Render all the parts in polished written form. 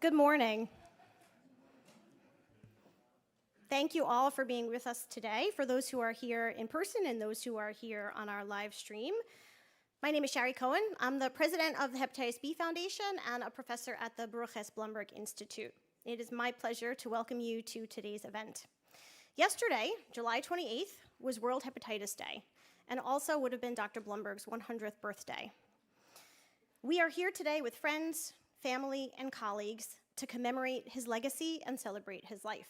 Good morning. Thank you all for being with us today, for those who are here in person and those who are here on our live stream. My name is Shari Cohen. I'm the president of the Hepatitis B Foundation and a professor at the Baruch S. Blumberg Institute. It is my pleasure to welcome you to today's event. Yesterday, July 28th, was World Hepatitis Day, and also would have been Dr. Blumberg's 100th birthday. We are here today with friends, family, and colleagues to commemorate his legacy and celebrate his life.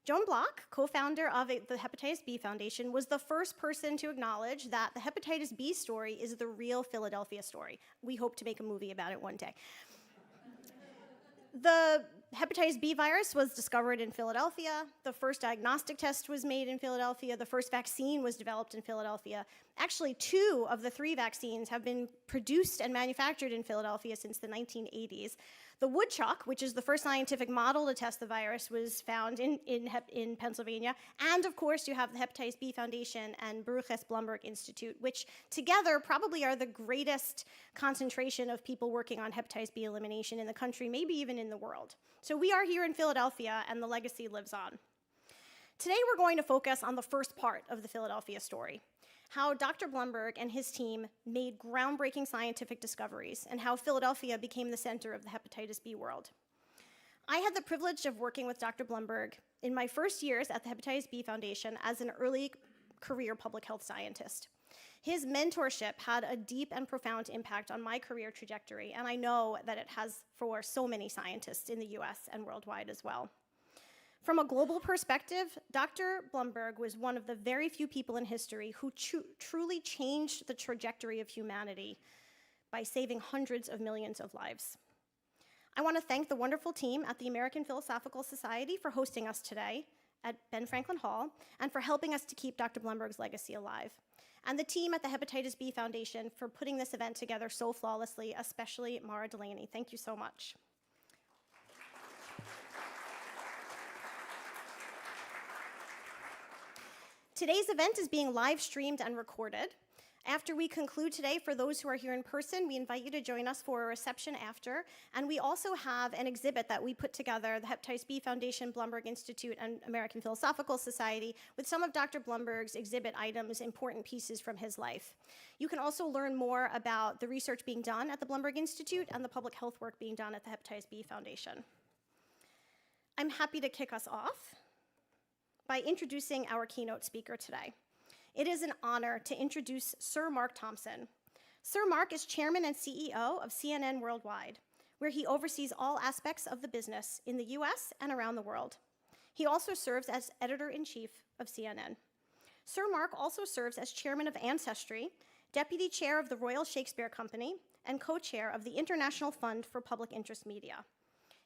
Joan Block, co-founder of the Hepatitis B Foundation, was the first person to acknowledge that the hepatitis B story is the real Philadelphia story. We hope to make a movie about it one day. The hepatitis B virus was discovered in Philadelphia. The first diagnostic test was made in Philadelphia. The first vaccine was developed in Philadelphia. Actually, 2 of the 3 vaccines have been produced and manufactured in Philadelphia since the 1980s. The woodchuck, which is the first scientific model to test the virus, was found in Pennsylvania. And of course, you have the Hepatitis B Foundation and Baruch S. Blumberg Institute, which together probably are the greatest concentration of people working on hepatitis B elimination in the country, maybe even in the world. So we are here in Philadelphia, and the legacy lives on. Today, we're going to focus on the first part of the Philadelphia story, how Dr. Blumberg and his team made groundbreaking scientific discoveries and how Philadelphia became the center of the hepatitis B world. I had the privilege of working with Dr. Blumberg in my first years at the Hepatitis B Foundation as an early career public health scientist. His mentorship had a deep and profound impact on my career trajectory, and I know that it has for so many scientists in the US and worldwide as well. From a global perspective, Dr. Blumberg was one of the very few people in history who truly changed the trajectory of humanity by saving hundreds of millions of lives. I want to thank the wonderful team at the American Philosophical Society for hosting us today at Ben Franklin Hall and for helping us to keep Dr. Blumberg's legacy alive. And the team at the Hepatitis B Foundation for putting this event together so flawlessly, especially Mara Delaney. Thank you so much. Today's event is being live streamed and recorded. After we conclude today, for those who are here in person, we invite you to join us for a reception after. And we also have an exhibit that we put together, the Hepatitis B Foundation, Blumberg Institute, and American Philosophical Society, with some of Dr. Blumberg's exhibit items, important pieces from his life. You can also learn more about the research being done at the Blumberg Institute and the public health work being done at the Hepatitis B Foundation. I'm happy to kick us off by introducing our keynote speaker today. It is an honor to introduce Sir Mark Thompson. Sir Mark is chairman and CEO of CNN Worldwide, where he oversees all aspects of the business in the US and around the world. He also serves as editor-in-chief of CNN. Sir Mark also serves as chairman of Ancestry, deputy chair of the Royal Shakespeare Company, and co-chair of the International Fund for Public Interest Media.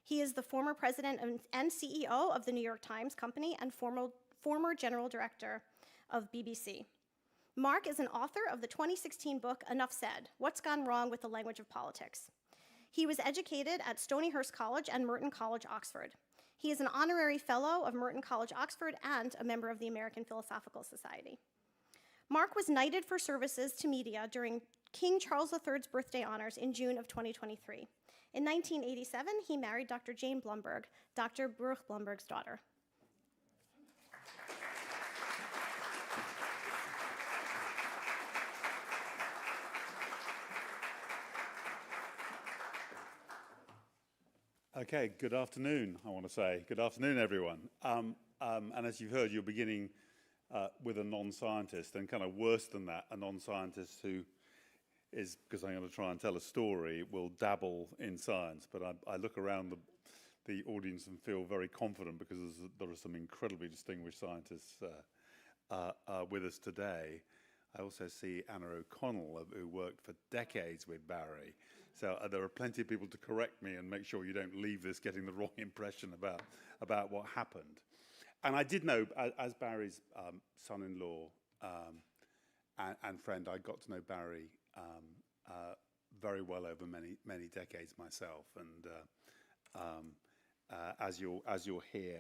He is the former president and CEO of the New York Times Company and former general director of BBC. Mark is an author of the 2016 book, Enough Said, What's Gone Wrong with the Language of Politics. He was educated at Stonyhurst College and Merton College, Oxford. He is an honorary fellow of Merton College, Oxford, and a member of the American Philosophical Society. Mark was knighted for services to media during King Charles III's birthday honors in June of 2023. In 1987, he married Dr. Jane Blumberg, Dr. Baruch Blumberg's daughter. Okay, good afternoon, I want to say. Good afternoon, everyone. And as you've heard, you're beginning with a non-scientist, and kind of worse than that, a non-scientist who is, because I'm going to try and tell a story, will dabble in science. But I look around the audience and feel very confident because there are some incredibly distinguished scientists with us today. I also see Anna O'Connell, who worked for decades with Barry. So there are plenty of people to correct me and make sure you don't leave this getting the wrong impression about what happened. And I did know, as Barry's son-in-law and friend, I got to know Barry very well over many decades myself. And as you'll hear,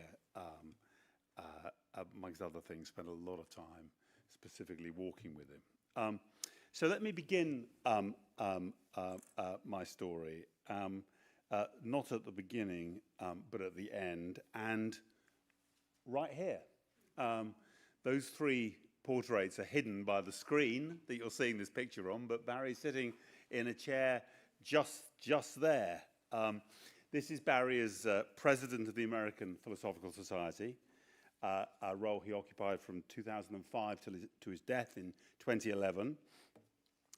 amongst other things, spent a lot of time specifically walking with him. So let me begin my story. not at the beginning, but at the end, and right here. Those three portraits are hidden by the screen that you're seeing this picture on, but Barry's sitting in a chair just there. This is Barry as president of the American Philosophical Society, a role he occupied from 2005 to his death in 2011.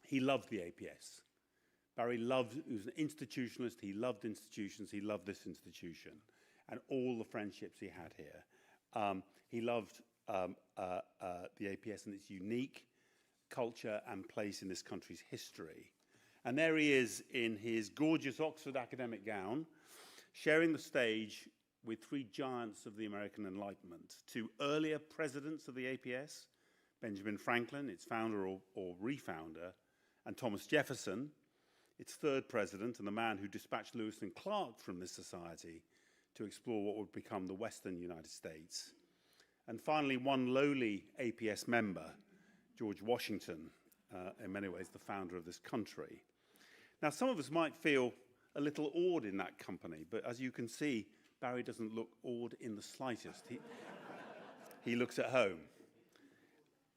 He loved the APS. Barry he was an institutionalist, he loved institutions, he loved this institution, and all the friendships he had here. He loved the APS and its unique culture and place in this country's history. And there he is in his gorgeous Oxford academic gown, sharing the stage with three giants of the American Enlightenment, two earlier presidents of the APS, Benjamin Franklin, its founder or refounder, and Thomas Jefferson, its third president, and the man who dispatched Lewis and Clark from this society to explore what would become the Western United States. And finally, one lowly APS member, George Washington, in many ways the founder of this country. Now, some of us might feel a little awed in that company, but as you can see, Barry doesn't look awed in the slightest. He looks at home.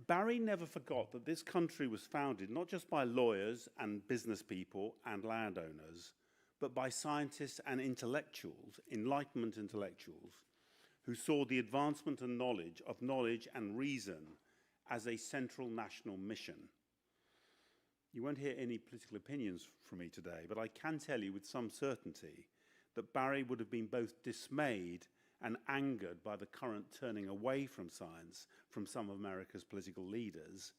Barry never forgot that this country was founded not just by lawyers and business people and landowners, but by scientists and intellectuals, Enlightenment intellectuals, who saw the advancement of knowledge and reason as a central national mission. You won't hear any political opinions from me today, but I can tell you with some certainty that Barry would have been both dismayed and angered by the current turning away from science from some of America's political leaders,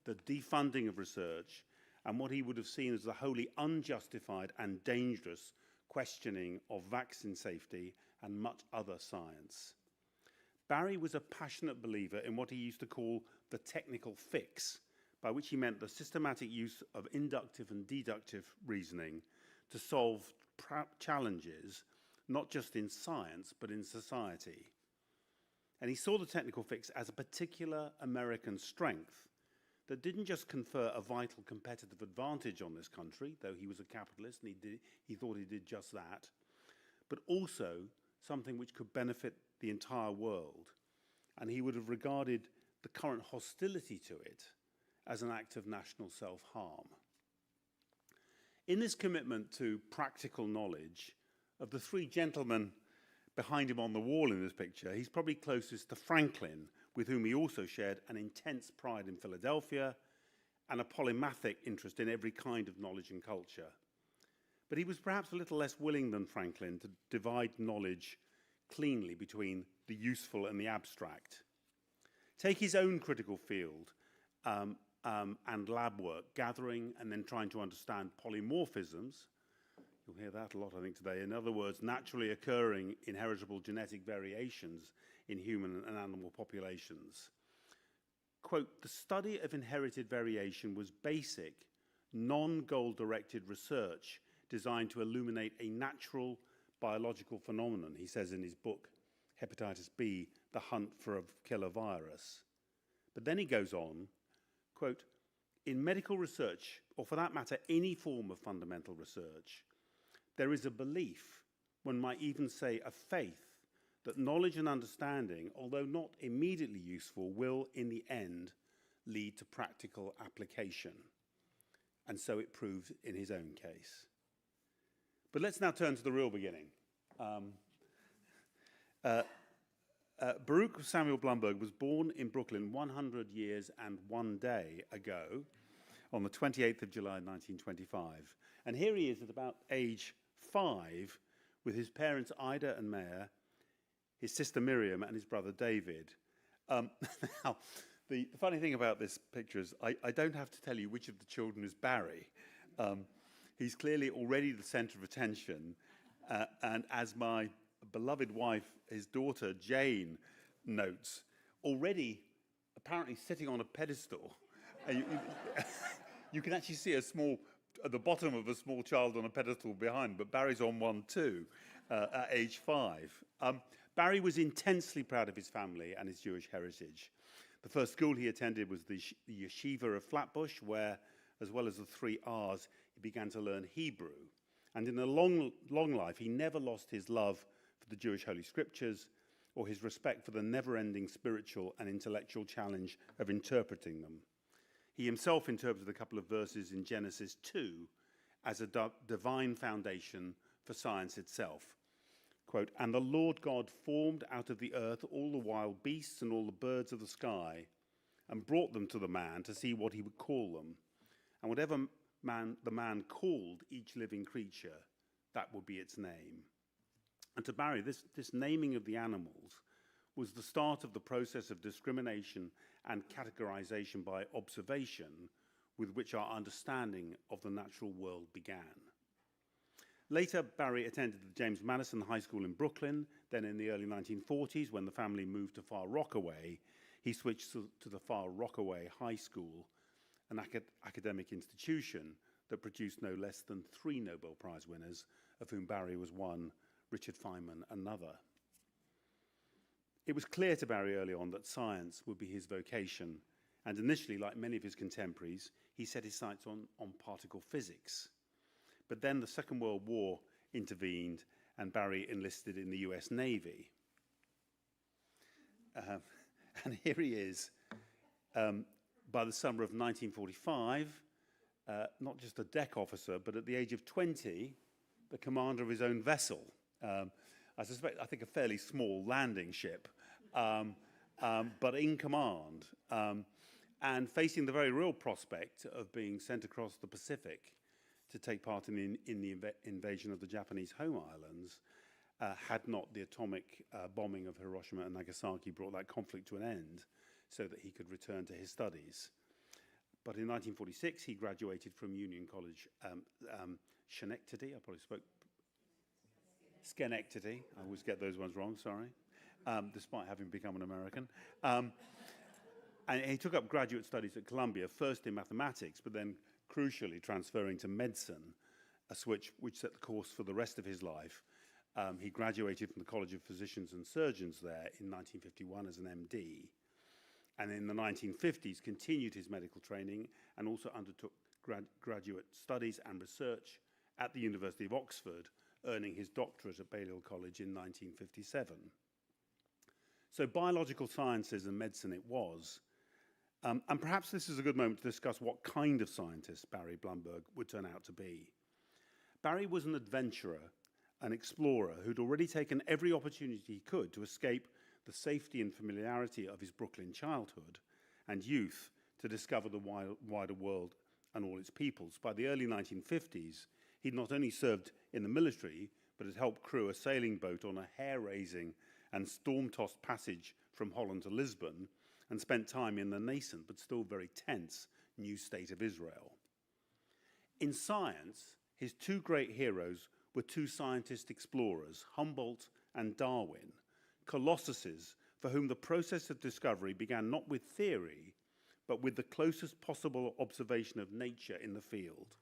the defunding of research, and what he would have seen as the wholly unjustified and dangerous questioning of vaccine safety and much other science. Barry was a passionate believer in what he used to call the technical fix, by which he meant the systematic use of inductive and deductive reasoning to solve challenges, not just in science, but in society. And he saw the technical fix as a particular American strength that didn't just confer a vital competitive advantage on this country, though he was a capitalist and he thought he did just that, but also something which could benefit the entire world. And he would have regarded the current hostility to it as an act of national self-harm. In this commitment to practical knowledge, of the three gentlemen behind him on the wall in this picture, he's probably closest to Franklin, with whom he also shared an intense pride in Philadelphia and a polymathic interest in every kind of knowledge and culture. But he was perhaps a little less willing than Franklin to divide knowledge cleanly between the useful and the abstract. Take his own critical field and lab work, gathering and then trying to understand polymorphisms. You'll hear that a lot, I think, today. In other words, naturally occurring inheritable genetic variations in human and animal populations. Quote, the study of inherited variation was basic, non-goal-directed research designed to illuminate a natural biological phenomenon, he says in his book, Hepatitis B, The Hunt for a Killer Virus. But then he goes on, quote, in medical research, or for that matter, any form of fundamental research, there is a belief, one might even say a faith, that knowledge and understanding, although not immediately useful, will, in the end, lead to practical application. And so it proved in his own case. But let's now turn to the real beginning. Baruch Samuel Blumberg was born in Brooklyn 100 years and 1 day ago, on the 28th of July, 1925. And here he is at about age 5, with his parents Ida and Maya, his sister Miriam, and his brother David. Now, the funny thing about this picture is I don't have to tell you which of the children is Barry. He's clearly already the center of attention, and as my beloved wife, his daughter Jane, notes, already apparently sitting on a pedestal. You can actually see at the bottom of a small child on a pedestal behind, but Barry's on one too, at age 5. Barry was intensely proud of his family and his Jewish heritage. The first school he attended was the Yeshiva of Flatbush, where, as well as the 3 R's, he began to learn Hebrew. And in a long life, he never lost his love for the Jewish Holy Scriptures or his respect for the never-ending spiritual and intellectual challenge of interpreting them. He himself interpreted a couple of verses in Genesis 2 as a divine foundation for science itself. Quote, "And the Lord God formed out of the earth all the wild beasts and all the birds of the sky, and brought them to the man to see what he would call them. And whatever the man called each living creature, that would be its name." And to Barry, this naming of the animals was the start of the process of discrimination and categorization by observation with which our understanding of the natural world began. Later, Barry attended the James Madison High School in Brooklyn. Then in the early 1940s, when the family moved to Far Rockaway, he switched to the Far Rockaway High School, an academic institution that produced no less than 3 Nobel Prize winners, of whom Barry was one, Richard Feynman another. It was clear to Barry early on that science would be his vocation, and initially, like many of his contemporaries, he set his sights on particle physics. But then the Second World War intervened, and Barry enlisted in the US Navy. And here he is, by the summer of 1945, not just a deck officer, but at the age of 20, the commander of his own vessel. I think a fairly small landing ship, but in command, and facing the very real prospect of being sent across the Pacific to take part in the invasion of the Japanese home islands, had not the atomic bombing of Hiroshima and Nagasaki brought that conflict to an end so that he could return to his studies. But in 1946, he graduated from Union College, Schenectady. I probably spoke Schenectady. I always get those ones wrong, sorry, despite having become an American. And he took up graduate studies at Columbia, first in mathematics, but then crucially transferring to medicine, a switch which set the course for the rest of his life. He graduated from the College of Physicians and Surgeons there in 1951 as an MD. And in the 1950s, continued his medical training and also undertook graduate studies and research at the University of Oxford, earning his doctorate at Balliol College in 1957. So biological sciences and medicine it was. And perhaps this is a good moment to discuss what kind of scientist Barry Blumberg would turn out to be. Barry was an adventurer, an explorer who'd already taken every opportunity he could to escape the safety and familiarity of his Brooklyn childhood and youth to discover the wider world and all its peoples. By the early 1950s, he'd not only served in the military, but had helped crew a sailing boat on a hair-raising and storm-tossed passage from Holland to Lisbon, and spent time in the nascent but still very tense new state of Israel. In science, his 2 great heroes were 2 scientist explorers, Humboldt and Darwin, colossuses for whom the process of discovery began not with theory, but with the closest possible observation of nature in the field.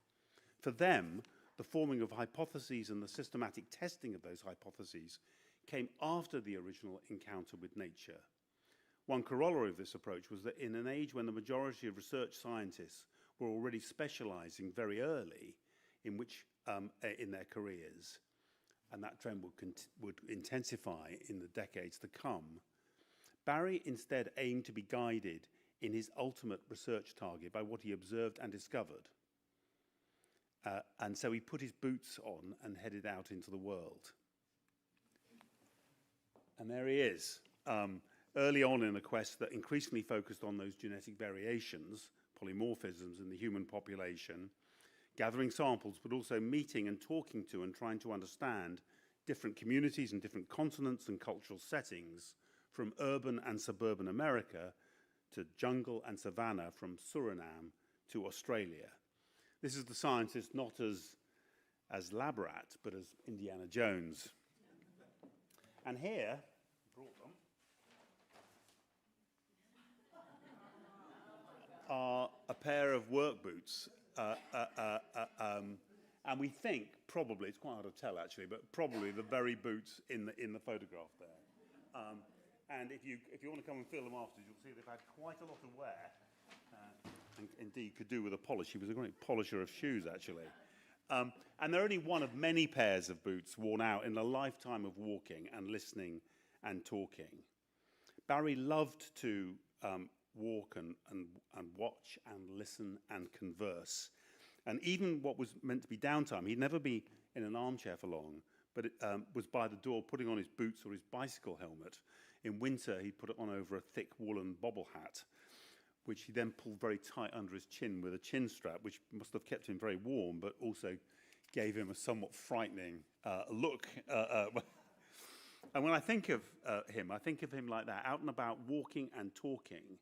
For them, the forming of hypotheses and the systematic testing of those hypotheses came after the original encounter with nature. One corollary of this approach was that in an age when the majority of research scientists were already specializing very early in their careers, and that trend would intensify in the decades to come, Barry instead aimed to be guided in his ultimate research target by what he observed and discovered. And so he put his boots on and headed out into the world. And there he is, early on in a quest that increasingly focused on those genetic variations, polymorphisms in the human population, gathering samples, but also meeting and talking to and trying to understand different communities and different continents and cultural settings, from urban and suburban America to jungle and savanna, from Suriname to Australia. This is the scientist not as lab rat, but as Indiana Jones. And here, brought them, are a pair of work boots. And we think probably, it's quite hard to tell actually, but probably the very boots in the photograph there. And if you want to come and feel them afterwards, you'll see they've had quite a lot of wear. And indeed could do with a polish. He was a great polisher of shoes actually. And they're only one of many pairs of boots worn out in a lifetime of walking and listening and talking. Barry loved to walk and watch and listen and converse. And even what was meant to be downtime, he'd never be in an armchair for long, but it was by the door putting on his boots or his bicycle helmet. In winter, he'd put it on over a thick woolen bobble hat, which he then pulled very tight under his chin with a chin strap, which must have kept him very warm, but also gave him a somewhat frightening look. And when I think of him like that, out and about walking and talking.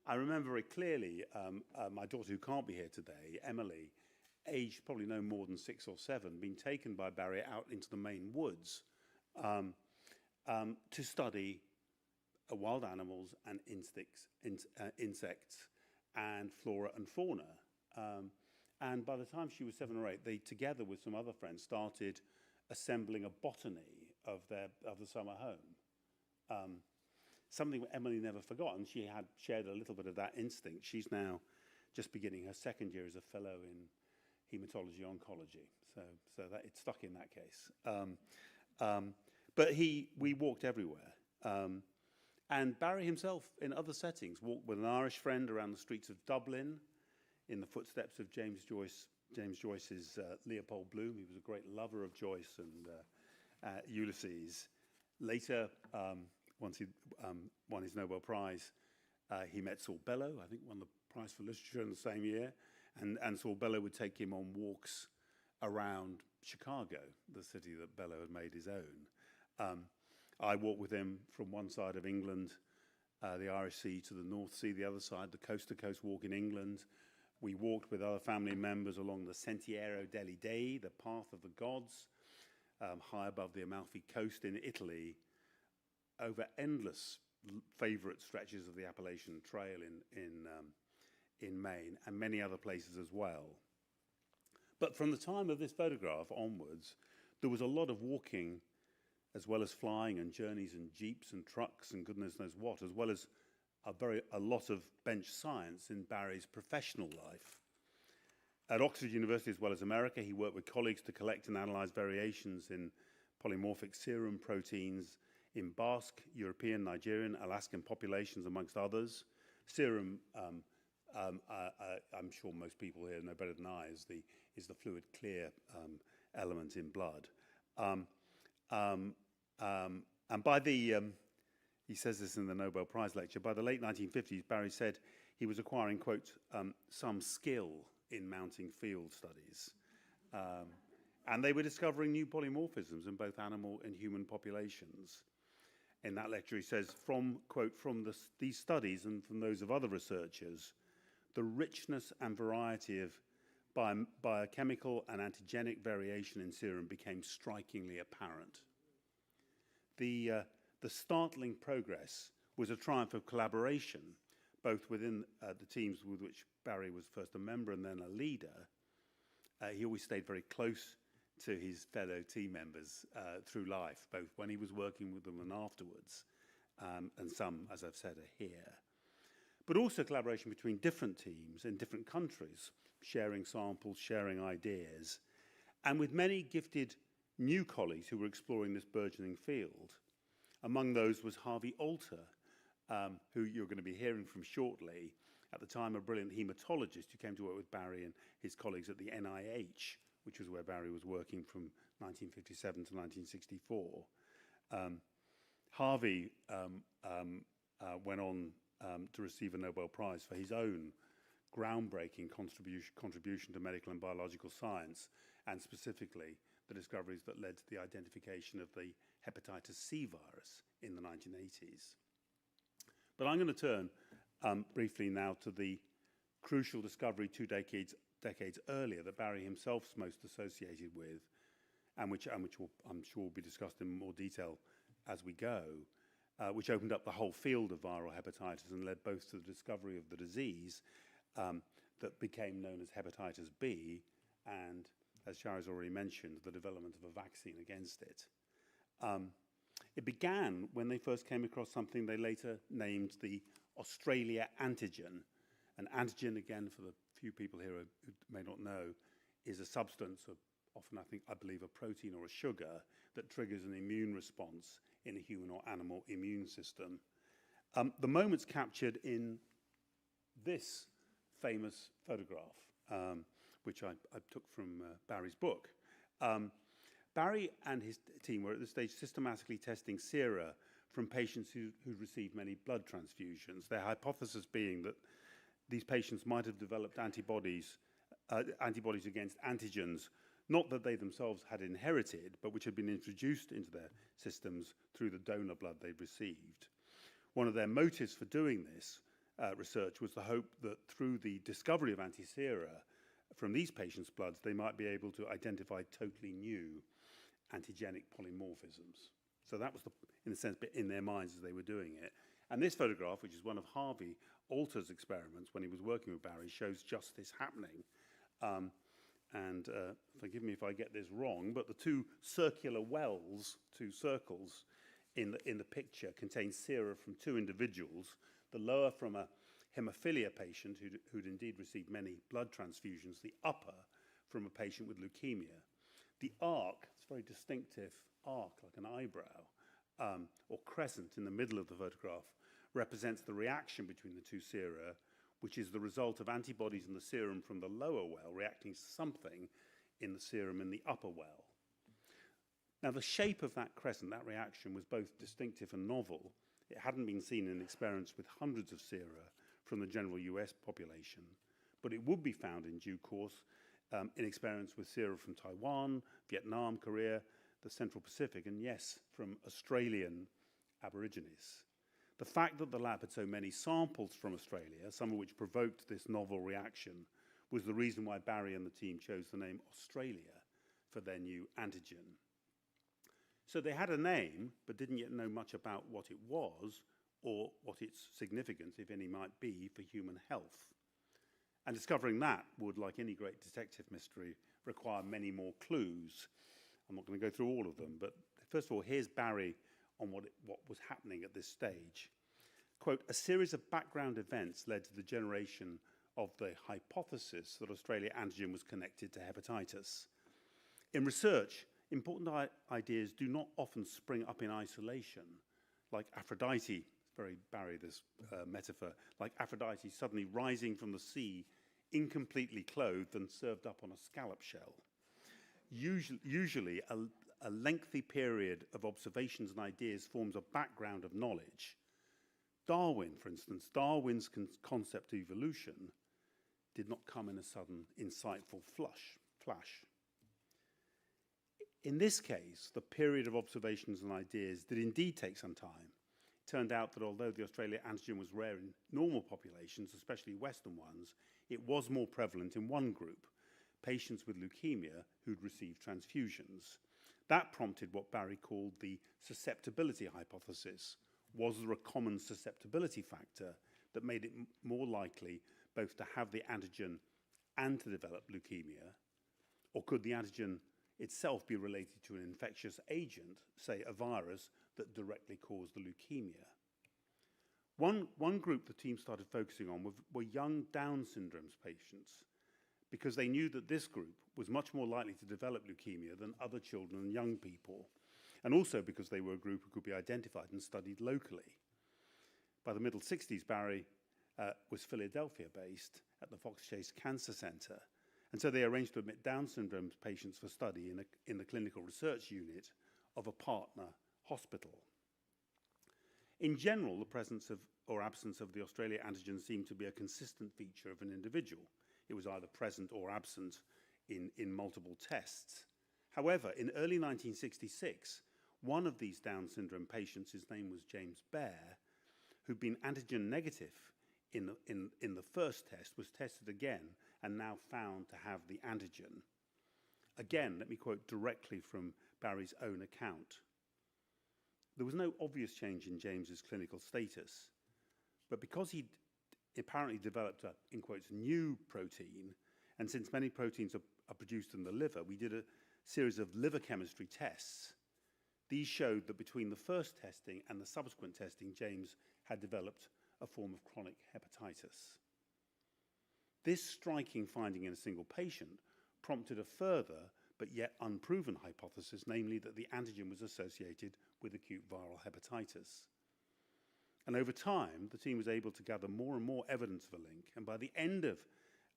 I remember very clearly my daughter, who can't be here today, Emily, aged probably no more than 6 or 7, being taken by Barry out into the Maine woods to study wild animals and insects and flora and fauna. And by the time she was 7 or 8, they, together with some other friends, started assembling a botany of the summer home. Something Emily never forgot, and she had shared a little bit of that instinct. She's now just beginning her 2nd year as a fellow in hematology oncology, so that it's stuck in that case. But we walked everywhere, and Barry himself, in other settings, walked with an Irish friend around the streets of Dublin, in the footsteps of James Joyce's Leopold Bloom. He was a great lover of Joyce and Ulysses. Later, once he won his Nobel Prize, he met Saul Bellow, I think won the Prize for Literature in the same year, and Saul Bellow would take him on walks around Chicago, the city that Bellow had made his own. I walked with him from one side of England, the Irish Sea, to the North Sea, the other side, the coast-to-coast walk in England. We walked with other family members along the Sentiero degli Dei, the Path of the Gods, high above the Amalfi Coast in Italy, over endless favourite stretches of the Appalachian Trail in Maine, and many other places as well. But from the time of this photograph onwards, there was a lot of walking, as well as flying and journeys and jeeps and trucks and goodness knows what, as well as a lot of bench science in Barry's professional life. At Oxford University, as well as America, he worked with colleagues to collect and analyze variations in polymorphic serum proteins in Basque, European, Nigerian, Alaskan populations, amongst others. Serum, I'm sure most people here know better than I, is the fluid clear element in blood. And by the, he says this in the Nobel Prize lecture, by the late 1950s, Barry said he was acquiring, quote, some skill in mounting field studies. And they were discovering new polymorphisms in both animal and human populations. In that lecture, he says, quote, from these studies and from those of other researchers, the richness and variety of biochemical and antigenic variation in serum became strikingly apparent. The startling progress was a triumph of collaboration, both within the teams with which Barry was first a member and then a leader. He always stayed very close to his fellow team members through life, both when he was working with them and afterwards. And some, as I've said, are here. But also collaboration between different teams in different countries, sharing samples, sharing ideas, and with many gifted new colleagues who were exploring this burgeoning field. Among those was Harvey Alter, who you're going to be hearing from shortly, at the time a brilliant hematologist who came to work with Barry and his colleagues at the NIH, which was where Barry was working from 1957 to 1964. Harvey went on to receive a Nobel Prize for his own groundbreaking contribution to medical and biological science, and specifically the discoveries that led to the identification of the hepatitis C virus in the 1980s. But I'm going to turn briefly now to the crucial discovery 2 decades earlier that Barry himself is most associated with, and which I'm sure will be discussed in more detail as we go, which opened up the whole field of viral hepatitis and led both to the discovery of the disease that became known as hepatitis B, and, as Shari's already mentioned, the development of a vaccine against it. It began when they first came across something they later named the Australia antigen. An antigen, again, for the few people here who may not know, is a substance, often I believe a protein or a sugar, that triggers an immune response in a human or animal immune system. The moment's captured in this famous photograph, which I took from Barry's book. Barry and his team were at this stage systematically testing sera from patients who'd received many blood transfusions, their hypothesis being that these patients might have developed antibodies against antigens, not that they themselves had inherited, but which had been introduced into their systems through the donor blood they'd received. One of their motives for doing this research was the hope that through the discovery of antisera from these patients' bloods, they might be able to identify totally new antigenic polymorphisms. So that was, in a sense, in their minds as they were doing it. And this photograph, which is one of Harvey Alter's experiments when he was working with Barry, shows just this happening. Forgive me if I get this wrong, but the two circular wells, two circles in the picture, contain sera from two individuals. The lower from a hemophilia patient who'd indeed received many blood transfusions, the upper from a patient with leukemia. The arc, it's a very distinctive arc, like an eyebrow, or crescent in the middle of the photograph, represents the reaction between the two sera, which is the result of antibodies in the serum from the lower well reacting to something in the serum in the upper well. Now, the shape of that crescent, that reaction, was both distinctive and novel. It hadn't been seen in experiments with hundreds of sera from the general US population, but it would be found in due course in experiments with sera from Taiwan, Vietnam, Korea, the Central Pacific, and yes, from Australian Aborigines. The fact that the lab had so many samples from Australia, some of which provoked this novel reaction, was the reason why Barry and the team chose the name Australia for their new antigen. So they had a name, but didn't yet know much about what it was or what its significance, if any, might be for human health. And discovering that would, like any great detective mystery, require many more clues. I'm not going to go through all of them, but first of all, here's Barry on what was happening at this stage. Quote, a series of background events led to the generation of the hypothesis that Australia antigen was connected to hepatitis. In research, important ideas do not often spring up in isolation, like Aphrodite, very Barry this metaphor, like Aphrodite suddenly rising from the sea, incompletely clothed and served up on a scallop shell. Usually a lengthy period of observations and ideas forms a background of knowledge. Darwin, for instance, Darwin's concept of evolution did not come in a sudden, insightful flash. In this case, the period of observations and ideas did indeed take some time. It turned out that although the Australia antigen was rare in normal populations, especially Western ones, it was more prevalent in one group, patients with leukemia who'd received transfusions. That prompted what Barry called the susceptibility hypothesis. Was there a common susceptibility factor that made it more likely both to have the antigen and to develop leukemia? Or could the antigen itself be related to an infectious agent, say a virus, that directly caused the leukemia? One group the team started focusing on were young Down syndrome patients, because they knew that this group was much more likely to develop leukemia than other children and young people, and also because they were a group who could be identified and studied locally. By the middle 60s, Barry was Philadelphia-based at the Fox Chase Cancer Center, and so they arranged to admit Down syndrome patients for study in the clinical research unit of a partner hospital. In general, the presence of or absence of the Australia antigen seemed to be a consistent feature of an individual. It was either present or absent in multiple tests. However, in early 1966, one of these Down syndrome patients, his name was James Bear, who'd been antigen negative in the first test, was tested again and now found to have the antigen. Again, let me quote directly from Barry's own account. There was no obvious change in James's clinical status, but because he'd apparently developed a, in quotes, new protein, and since many proteins are produced in the liver, we did a series of liver chemistry tests. These showed that between the first testing and the subsequent testing, James had developed a form of chronic hepatitis. This striking finding in a single patient prompted a further but yet unproven hypothesis, namely that the antigen was associated with acute viral hepatitis. And over time, the team was able to gather more and more evidence of a link, and by the end of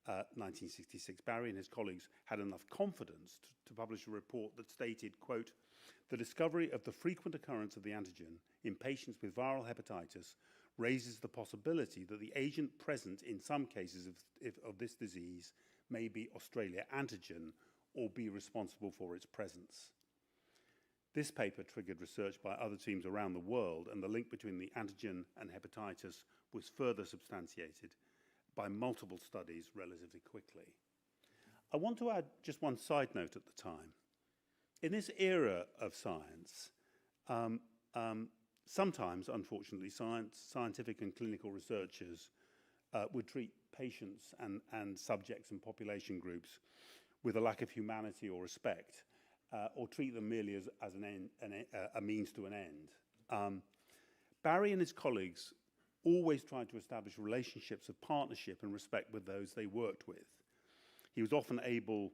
1966, Barry and his colleagues had enough confidence to publish a report that stated, quote, "The discovery of the frequent occurrence of the antigen in patients with viral hepatitis raises the possibility that the agent present in some cases of this disease may be Australia antigen or be responsible for its presence." This paper triggered research by other teams around the world, and the link between the antigen and hepatitis was further substantiated by multiple studies relatively quickly. I want to add just one side note at the time. In this era of science, sometimes, unfortunately, scientific and clinical researchers would treat patients and subjects and population groups with a lack of humanity or respect, or treat them merely as a means to an end. Barry and his colleagues always tried to establish relationships of partnership and respect with those they worked with. He was often able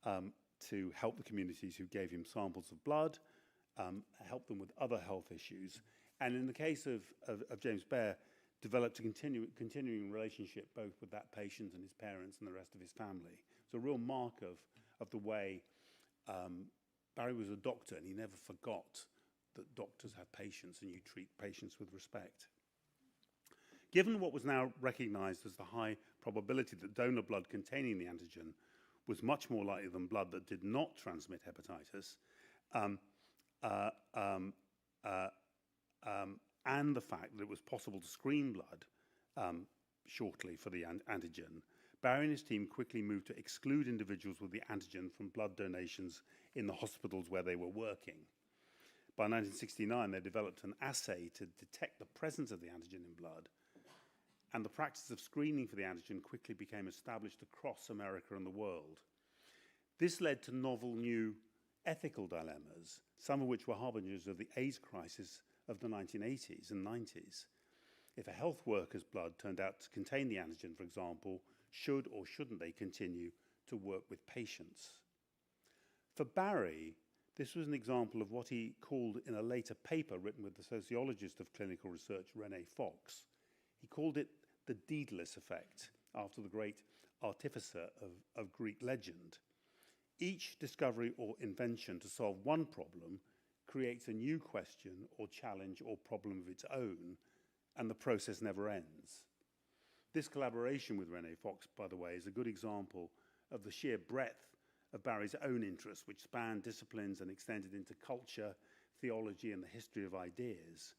to help the communities who gave him samples of blood, help them with other health issues, and in the case of James Baer, developed a continuing relationship both with that patient and his parents and the rest of his family. It's a real mark of the way Barry was a doctor, and he never forgot that doctors have patients and you treat patients with respect. Given what was now recognized as the high probability that donor blood containing the antigen was much more likely than blood that did not transmit hepatitis, and the fact that it was possible to screen blood shortly for the antigen, Barry and his team quickly moved to exclude individuals with the antigen from blood donations in the hospitals where they were working. By 1969, they developed an assay to detect the presence of the antigen in blood, and the practice of screening for the antigen quickly became established across America and the world. This led to novel new ethical dilemmas, some of which were harbingers of the AIDS crisis of the 1980s and 90s. If a health worker's blood turned out to contain the antigen, for example, should or shouldn't they continue to work with patients? For Barry, this was an example of what he called in a later paper written with the sociologist of clinical research, René Fox. He called it the Daedalus effect, after the great artificer of Greek legend. Each discovery or invention to solve one problem creates a new question or challenge or problem of its own, and the process never ends. This collaboration with René Fox, by the way, is a good example of the sheer breadth of Barry's own interests, which spanned disciplines and extended into culture, theology, and the history of ideas,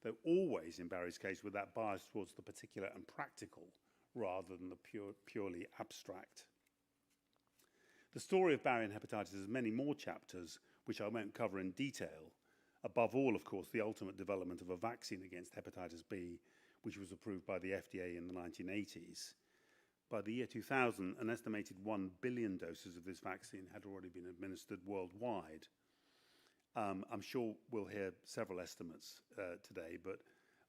though always, in Barry's case, with that bias towards the particular and practical rather than the purely abstract. The story of Barry and hepatitis has many more chapters, which I won't cover in detail. Above all, of course, the ultimate development of a vaccine against hepatitis B, which was approved by the FDA in the 1980s. By the year 2000, an estimated 1 billion doses of this vaccine had already been administered worldwide. I'm sure we'll hear several estimates today, but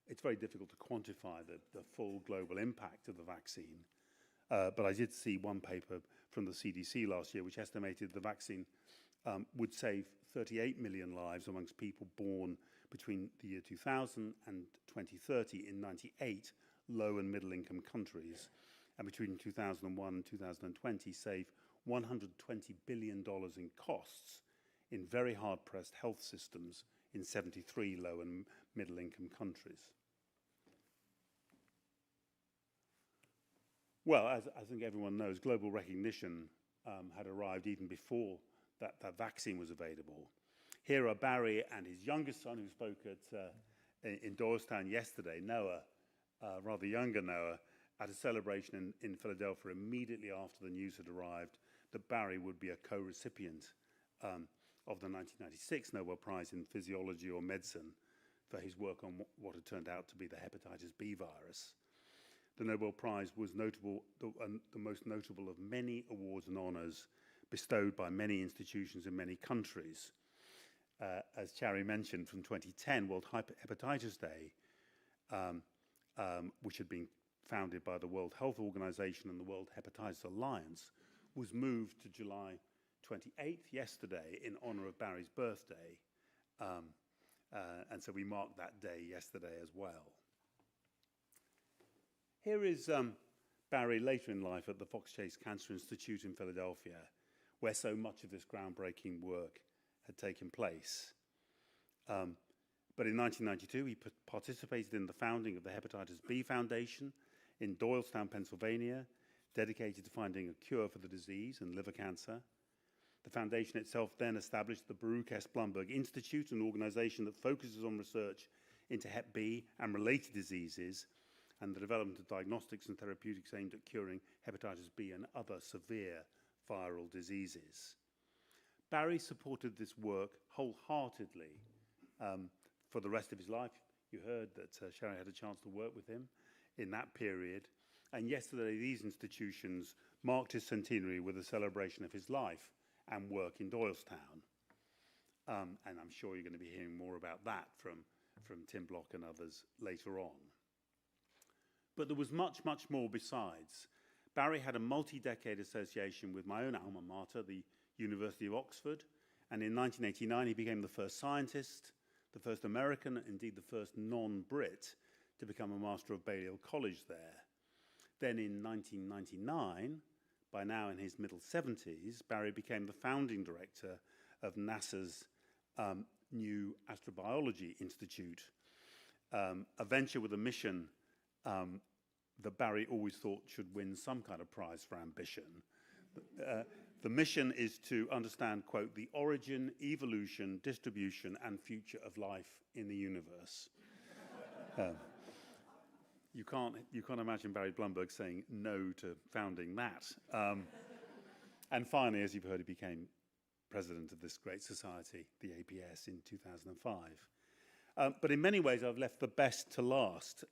it's very difficult to quantify the full global impact of the vaccine. But I did see one paper from the CDC last year which estimated the vaccine would save 38 million lives amongst people born between the year 2000 and 2030 in 98 low and middle income countries, and between 2001 and 2020 save $120 billion in costs in very hard-pressed health systems in 73 low and middle income countries. Well, as I think everyone knows, global recognition had arrived even before that vaccine was available. Here are Barry and his youngest son, who spoke in Doylestown yesterday, Noah, rather younger Noah, at a celebration in Philadelphia immediately after the news had arrived that Barry would be a co-recipient of the 1996 Nobel Prize in Physiology or Medicine for his work on what had turned out to be the hepatitis B virus. The Nobel Prize was notable, the most notable of many awards and honors bestowed by many institutions in many countries. As Chari mentioned, from 2010, World Hepatitis Day, which had been founded by the World Health Organization and the World Hepatitis Alliance, was moved to July 28th, yesterday, in honor of Barry's birthday. And so we marked that day yesterday as well. Here is Barry later in life at the Fox Chase Cancer Institute in Philadelphia, where so much of this groundbreaking work had taken place. But in 1992, he participated in the founding of the Hepatitis B Foundation in Doylestown, Pennsylvania, dedicated to finding a cure for the disease and liver cancer. The foundation itself then established the Baruch S. Blumberg Institute, an organization that focuses on research into Hep B and related diseases, and the development of diagnostics and therapeutics aimed at curing hepatitis B and other severe viral diseases. Barry supported this work wholeheartedly for the rest of his life. You heard that Sherry had a chance to work with him in that period. And yesterday, these institutions marked his centenary with a celebration of his life and work in Doylestown. And I'm sure you're going to be hearing more about that from Tim Block and others later on. But there was much, much more besides. Barry had a multi-decade association with my own alma mater, the University of Oxford, and in 1989 he became the first scientist, the first American, and indeed the first non-Brit to become a Master of Balliol College there. Then in 1999, by now in his middle 70s, Barry became the founding director of NASA's new Astrobiology Institute, a venture with a mission that Barry always thought should win some kind of prize for ambition. The mission is to understand, quote, the origin, evolution, distribution, and future of life in the universe. You can't imagine Barry Blumberg saying no to founding that. And finally, as you've heard, he became president of this great society, the APS, in 2005. But in many ways, I've left the best to last.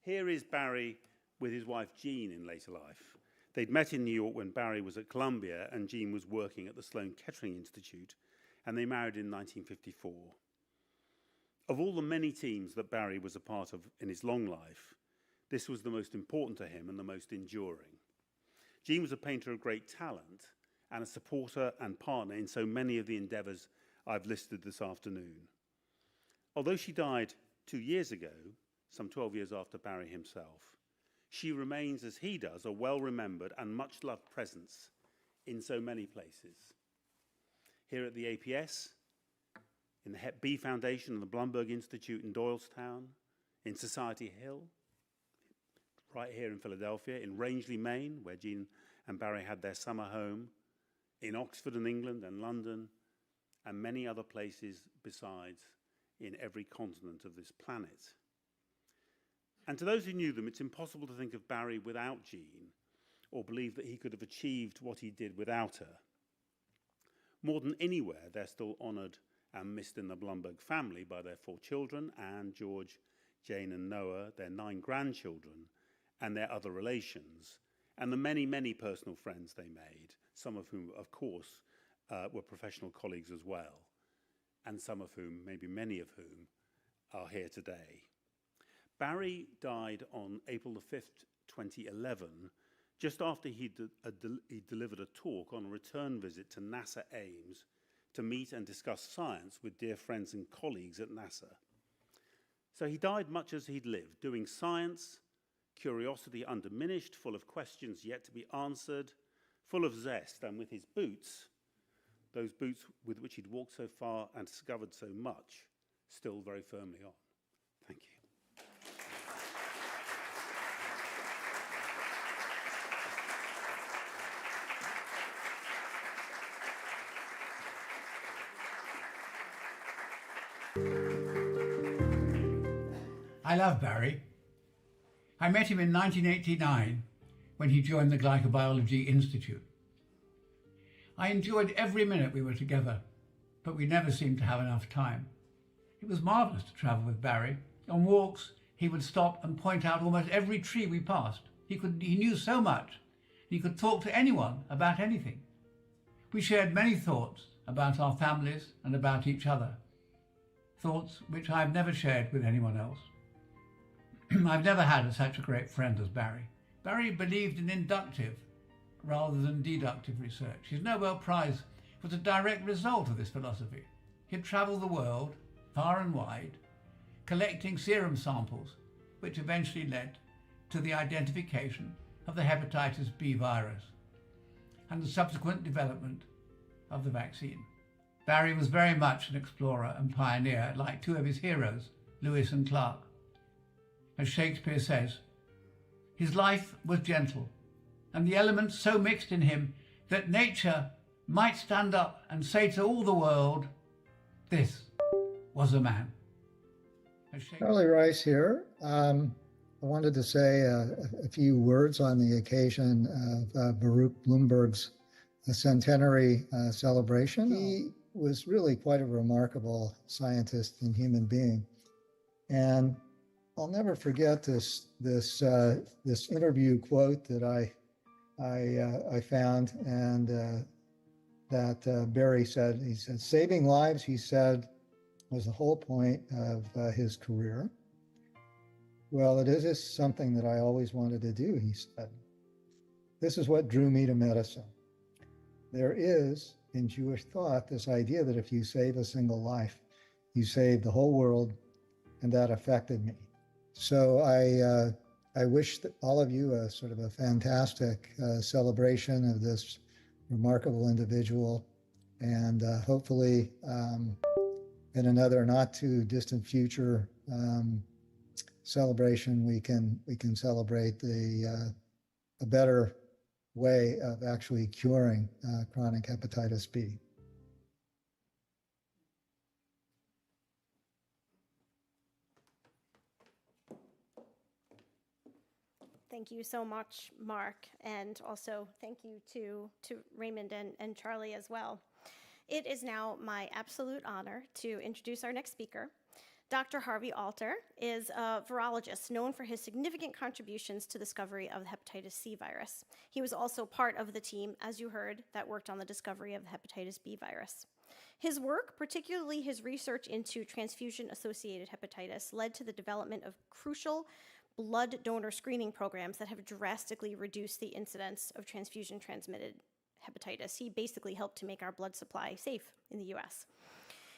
Here is Barry with his wife, Jean, in later life. They'd met in New York when Barry was at Columbia and Jean was working at the Sloan Kettering Institute, and they married in 1954. Of all the many teams that Barry was a part of in his long life, this was the most important to him and the most enduring. Jean was a painter of great talent and a supporter and partner in so many of the endeavors I've listed this afternoon. Although she died 2 years ago, some 12 years after Barry himself, she remains, as he does, a well-remembered and much-loved presence in so many places. Here at the APS, in the Hep B Foundation and the Blumberg Institute in Doylestown, in Society Hill, right here in Philadelphia, in Rangeley, Maine, where Jean and Barry had their summer home, in Oxford and England and London, and many other places besides in every continent of this planet. And to those who knew them, it's impossible to think of Barry without Jean, or believe that he could have achieved what he did without her. More than anywhere, they're still honoured and missed in the Blumberg family by their 4 children, Anne, George, Jane and Noah, their 9 grandchildren, and their other relations, and the many, many personal friends they made, some of whom, of course, were professional colleagues as well, and some of whom, maybe many of whom, are here today. Barry died on April the 5th, 2011, just after he delivered a talk on a return visit to NASA Ames to meet and discuss science with dear friends and colleagues at NASA. So he died much as he'd lived, doing science, curiosity undiminished, full of questions yet to be answered, full of zest, and with his boots, those boots with which he'd walked so far and discovered so much, still very firmly on. Thank you. I love Barry. I met him in 1989 when he joined the Glycobiology Institute. I enjoyed every minute we were together, but we never seemed to have enough time. It was marvellous to travel with Barry. On walks, he would stop and point out almost every tree we passed. He knew so much. He could talk to anyone about anything. We shared many thoughts about our families and about each other, thoughts which I've never shared with anyone else. I've never had such a great friend as Barry. Barry believed in inductive rather than deductive research. His Nobel Prize was a direct result of this philosophy. He'd travelled the world, far and wide, collecting serum samples, which eventually led to the identification of the hepatitis B virus and the subsequent development of the vaccine. Barry was very much an explorer and pioneer, like two of his heroes, Lewis and Clark. As Shakespeare says, his life was gentle, and the elements so mixed in him that nature might stand up and say to all the world, this was a man. Charlie Rice here. I wanted to say a few words on the occasion of Baruch Blumberg's centenary celebration. He was really quite a remarkable scientist and human being. And I'll never forget this interview quote that I found, and that Barry said. He said, "Saving lives," he said, "was the whole point of his career." Well, it is something that I always wanted to do, he said. This is what drew me to medicine. There is, in Jewish thought, this idea that if you save a single life, you save the whole world, and that affected me. So I wish that all of you a sort of a fantastic celebration of this remarkable individual, and hopefully in another not too distant future celebration, we can celebrate a better way of actually curing chronic hepatitis B. Thank you so much, Mark, and also thank you to Raymond and Charlie as well. It is now my absolute honor to introduce our next speaker. Dr. Harvey Alter is a virologist known for his significant contributions to the discovery of the hepatitis C virus. He was also part of the team, as you heard, that worked on the discovery of the hepatitis B virus. His work, particularly his research into transfusion-associated hepatitis, led to the development of crucial blood donor screening programs that have drastically reduced the incidence of transfusion-transmitted hepatitis. He basically helped to make our blood supply safe in the US.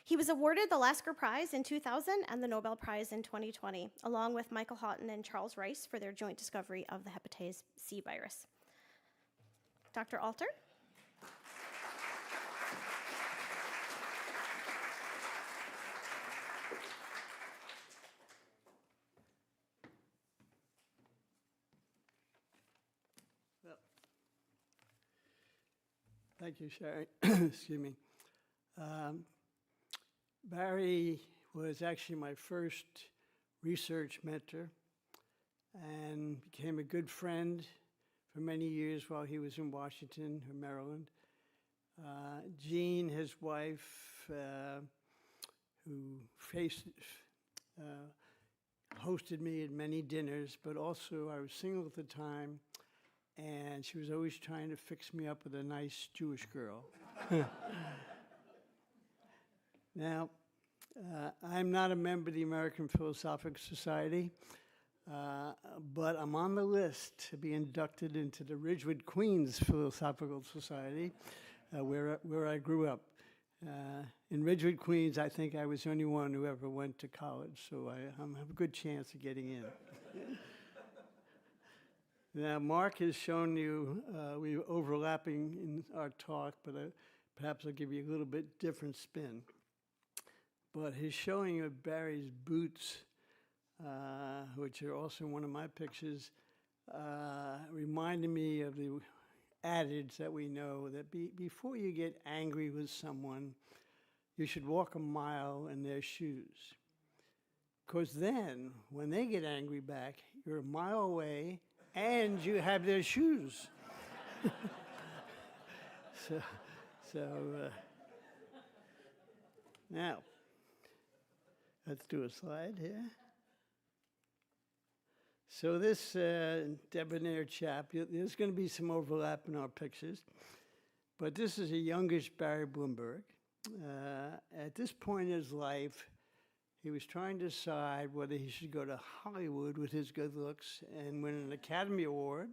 He was awarded the Lasker Prize in 2000 and the Nobel Prize in 2020, along with Michael Houghton and Charles Rice for their joint discovery of the hepatitis C virus. Dr. Alter? Thank you, Sherry. Excuse me. Barry was actually my first research mentor and became a good friend for many years while he was in Washington or Maryland. Jean, his wife, who hosted me at many dinners, but also I was single at the time, and she was always trying to fix me up with a nice Jewish girl. Now, I'm not a member of the American Philosophical Society, but I'm on the list to be inducted into the Ridgewood, Queens Philosophical Society, where I grew up. In Ridgewood, Queens, I think I was the only one who ever went to college, so I have a good chance of getting in. Now, Mark has shown you, we're overlapping in our talk, but perhaps I'll give you a little bit different spin. But he's showing you Barry's boots, which are also in one of my pictures, reminding me of the adage that we know that before you get angry with someone, you should walk a mile in their shoes. Because then, when they get angry back, you're a mile away and you have their shoes. Now, let's do a slide here. So this debonair chap, there's going to be some overlap in our pictures, but this is a youngish Barry Blumberg. At this point in his life, he was trying to decide whether he should go to Hollywood with his good looks and win an Academy Award,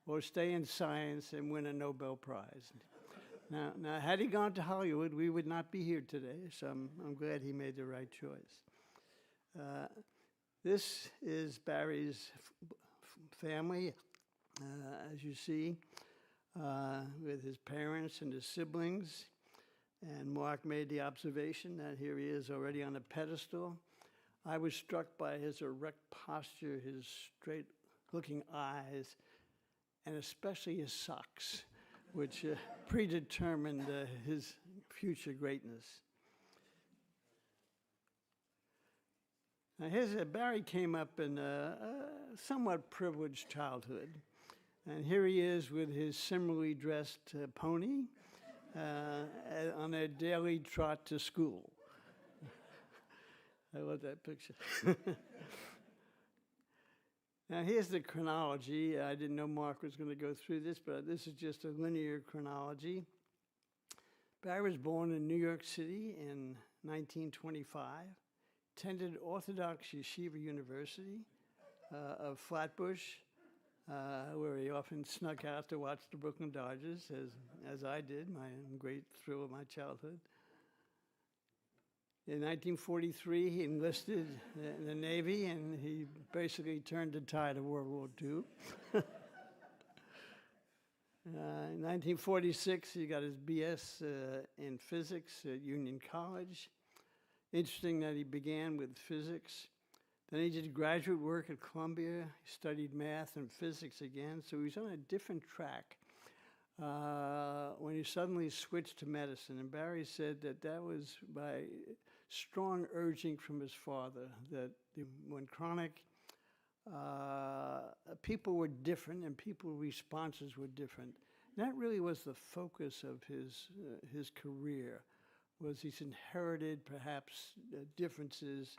or stay in science and win a Nobel Prize. Now, had he gone to Hollywood, we would not be here today, so I'm glad he made the right choice. This is Barry's family, as you see, with his parents and his siblings. And Mark made the observation that here he is already on a pedestal. I was struck by his erect posture, his straight-looking eyes, and especially his socks, which predetermined his future greatness. Now, Barry came up in a somewhat privileged childhood. And here he is with his similarly dressed pony on a daily trot to school. I love that picture. Now, here's the chronology. I didn't know Mark was going to go through this, but this is just a linear chronology. Barry was born in New York City in 1925, attended Orthodox Yeshiva University of Flatbush, where he often snuck out to watch the Brooklyn Dodgers, as I did, my great thrill of my childhood. In 1943, he enlisted in the Navy, and he basically turned the tide of World War II. In 1946, he got his BS in physics at Union College. Interesting that he began with physics. Then he did graduate work at Columbia. He studied math and physics again, so he was on a different track when he suddenly switched to medicine. And Barry said that was by strong urging from his father, that when chronic, people were different and people's responses were different. And that really was the focus of his career, was these inherited, perhaps, differences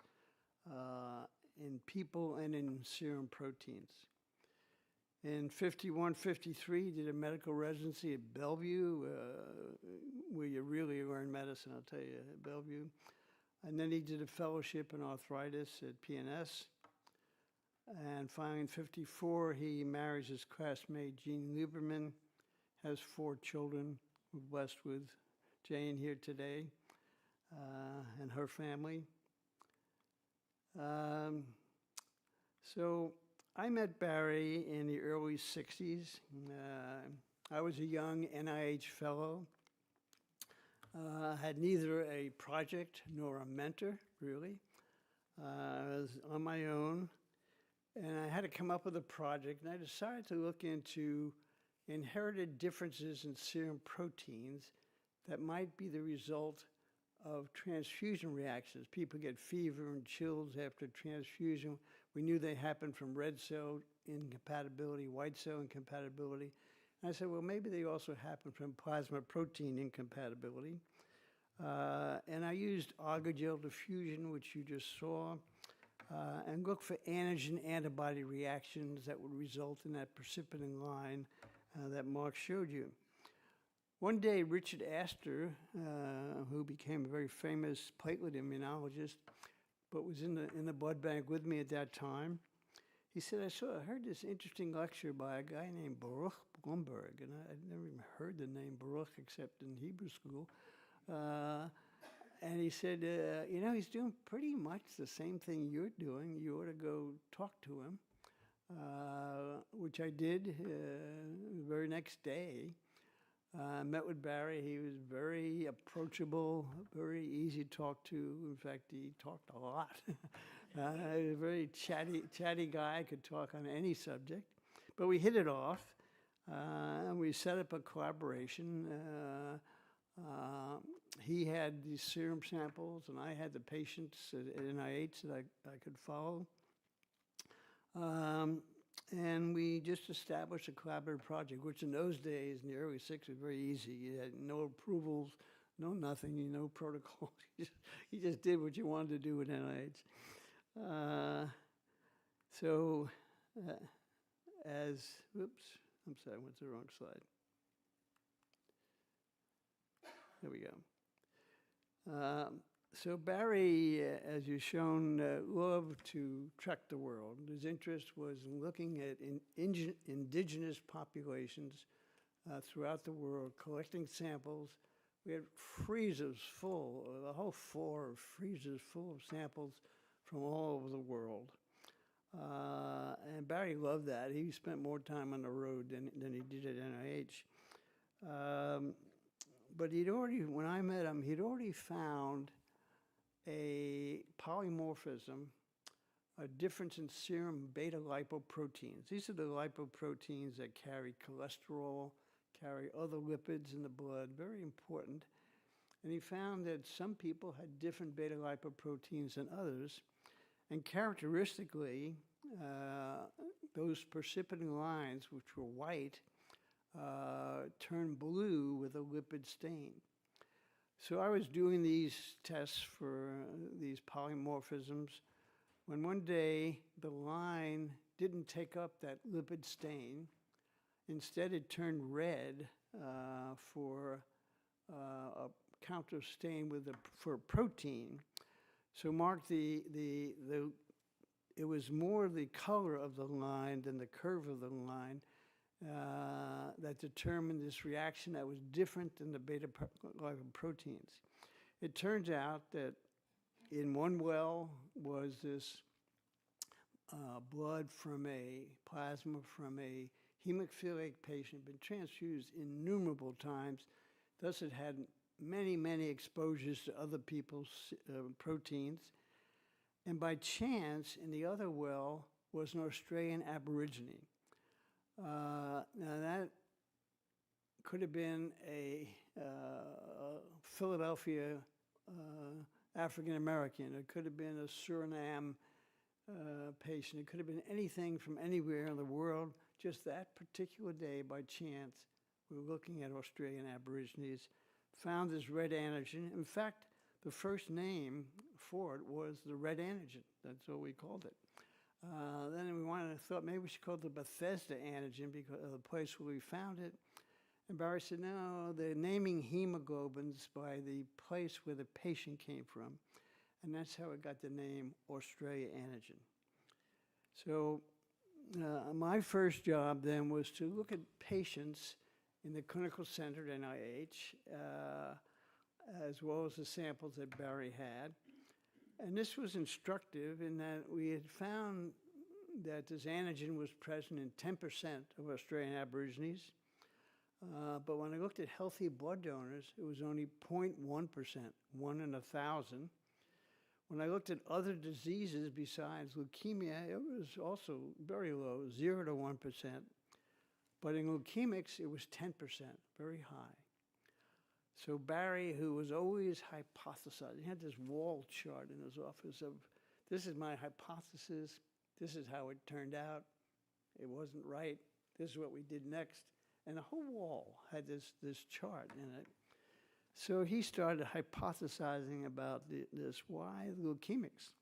in people and in serum proteins. In 51, 53, he did a medical residency at Bellevue, where you really learn medicine, I'll tell you, at Bellevue. And then he did a fellowship in arthritis at PNS. And finally, in 54, he marries his classmate, Jean Lieberman, has 4 children. We're blessed with Jane here today and her family. So I met Barry in the early 60s. I was a young NIH fellow. Had neither a project nor a mentor, really. I was on my own, and I had to come up with a project, and I decided to look into inherited differences in serum proteins that might be the result of transfusion reactions. People get fever and chills after transfusion. We knew they happened from red cell incompatibility, white cell incompatibility. And I said, well, maybe they also happen from plasma protein incompatibility. And I used aerogel diffusion, which you just saw, and looked for antigen-antibody reactions that would result in that precipitating line that Mark showed you. One day, Richard Astor, who became a very famous platelet immunologist, but was in the blood bank with me at that time, he said, I heard this interesting lecture by a guy named Baruch Blumberg, and I'd never even heard the name Baruch except in Hebrew school. And he said, he's doing pretty much the same thing you're doing. You ought to go talk to him, which I did the very next day. Met with Barry. He was very approachable, very easy to talk to. In fact, he talked a lot. He was a very chatty guy, could talk on any subject. But we hit it off, and we set up a collaboration. He had these serum samples, and I had the patients at NIH that I could follow. And we just established a collaborative project, which in those days, in the early 60s, was very easy. You had no approvals, no nothing, no protocol. You just did what you wanted to do with NIH. Oops, I'm sorry, I went to the wrong slide. There we go. So Barry, as you've shown, loved to trek the world. His interest was in looking at indigenous populations throughout the world, collecting samples. We had freezers full, the whole floor of freezers full of samples from all over the world. And Barry loved that. He spent more time on the road than he did at NIH. But when I met him, he'd already found a polymorphism, a difference in serum beta lipoproteins. These are the lipoproteins that carry cholesterol, carry other lipids in the blood, very important. And he found that some people had different beta lipoproteins than others. And characteristically, those precipitin lines, which were white, turned blue with a lipid stain. So I was doing these tests for these polymorphisms when one day the line didn't take up that lipid stain. Instead, it turned red for a counter stain for protein. So Mark, it was more the color of the line than the curve of the line that determined this reaction that was different than the beta lipoproteins. It turns out that in one well was this blood from plasma from a hemophiliac patient, been transfused innumerable times. Thus, it had many, many exposures to other people's proteins. And by chance, in the other well was an Australian Aborigine. Now that could have been a Philadelphia African American. It could have been a Suriname patient. It could have been anything from anywhere in the world. Just that particular day, by chance, we were looking at Australian Aborigines, found this red antigen. In fact, the first name for it was the red antigen. That's what we called it. Then we thought maybe we should call it the Bethesda antigen because of the place where we found it. And Barry said, no, they're naming hemoglobins by the place where the patient came from. And that's how it got the name Australia antigen. So my first job then was to look at patients in the clinical center at NIH, as well as the samples that Barry had. And this was instructive in that we had found that this antigen was present in 10% of Australian Aborigines. But when I looked at healthy blood donors, it was only 0.1%, 1 in 1,000. When I looked at other diseases besides leukemia, it was also very low, 0 to 1%. But in leukemics, it was 10%, very high. So Barry, who was always hypothesizing, he had this wall chart in his office of, this is my hypothesis, this is how it turned out, it wasn't right, this is what we did next. And the whole wall had this chart in it. So he started hypothesizing about this, why leukemics?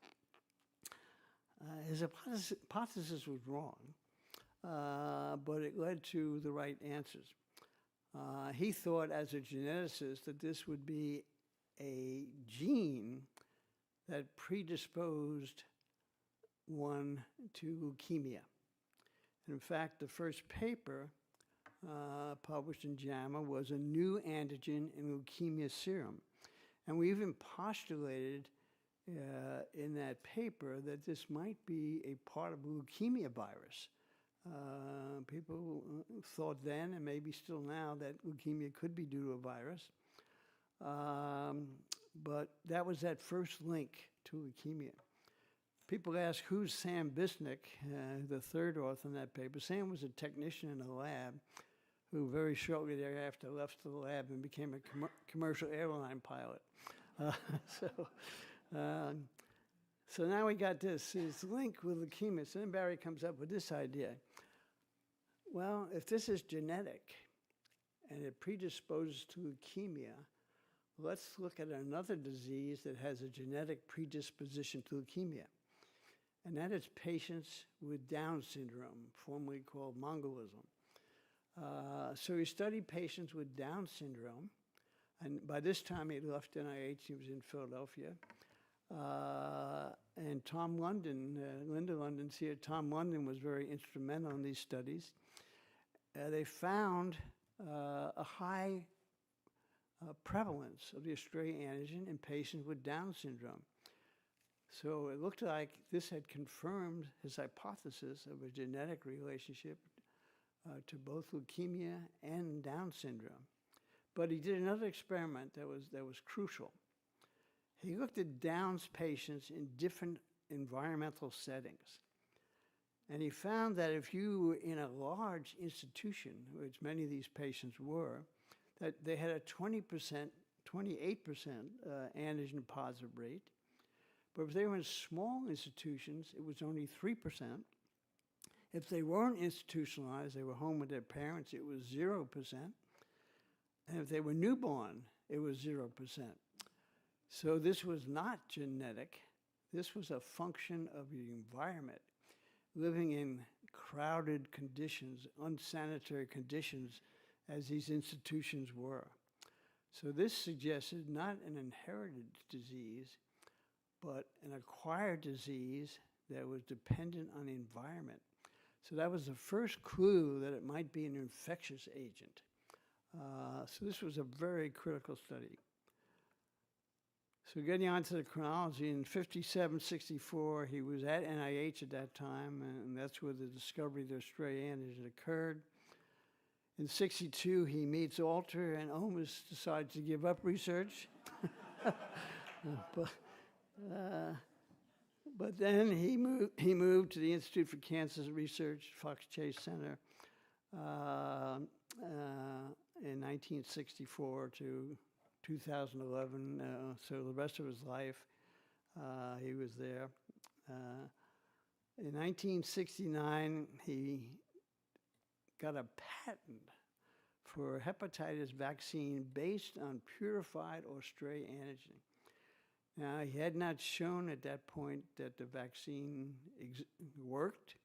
His hypothesis was wrong, but it led to the right answers. He thought as a geneticist that this would be a gene that predisposed one to leukemia. And in fact, the first paper published in JAMA was a new antigen in leukemia serum. And we even postulated in that paper that this might be a part of a leukemia virus. People thought then, and maybe still now, that leukemia could be due to a virus. But that was that first link to leukemia. People ask, who's Sam Bisnick, the third author in that paper? Sam was a technician in a lab who very shortly thereafter left the lab and became a commercial airline pilot. So now we got this link with leukemia. So then Barry comes up with this idea. Well, if this is genetic and it predisposes to leukemia, let's look at another disease that has a genetic predisposition to leukemia. And that is patients with Down syndrome, formerly called Mongolism. So he studied patients with Down syndrome And by this time, he had left NIH. He was in Philadelphia. And Tom London, Linda London's here. Tom London was very instrumental in these studies. They found a high prevalence of the Australia antigen in patients with Down syndrome. So it looked like this had confirmed his hypothesis of a genetic relationship to both leukemia and Down syndrome. But he did another experiment that was crucial. He looked at Down's patients in different environmental settings. And he found that if you were in a large institution, which many of these patients were, that they had a 28% antigen positive rate. But if they were in small institutions, it was only 3%. If they weren't institutionalized, they were home with their parents, it was 0%. And if they were newborn, it was 0%. So this was not genetic. This was a function of the environment, living in crowded conditions, unsanitary conditions, as these institutions were. So this suggested not an inherited disease, but an acquired disease that was dependent on the environment. So that was the first clue that it might be an infectious agent. So this was a very critical study. So getting on to the chronology, in 57, 64, he was at NIH at that time, and that's where the discovery of the Australia antigen occurred. In 62, he meets Alter and almost decides to give up research. But then he moved to the Institute for Cancer Research, Fox Chase Center, in 1964 to 2011. So the rest of his life, he was there. In 1969, he got a patent for a hepatitis vaccine based on purified Australia antigen. Now, he had not shown at that point that the vaccine worked.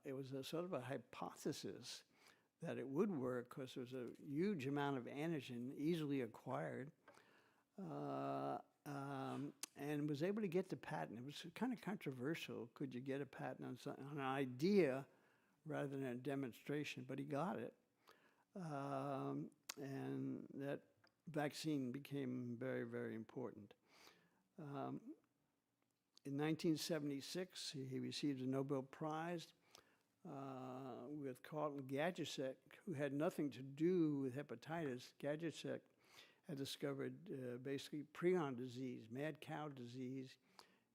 It was a sort of a hypothesis that it would work because there was a huge amount of antigen easily acquired, and was able to get the patent. It was kind of controversial. Could you get a patent on an idea rather than a demonstration? But he got it. And that vaccine became very, very important. In 1976, he received a Nobel Prize with Carlton Gajdusek, who had nothing to do with hepatitis. Gajdusek had discovered basically prion disease, mad cow disease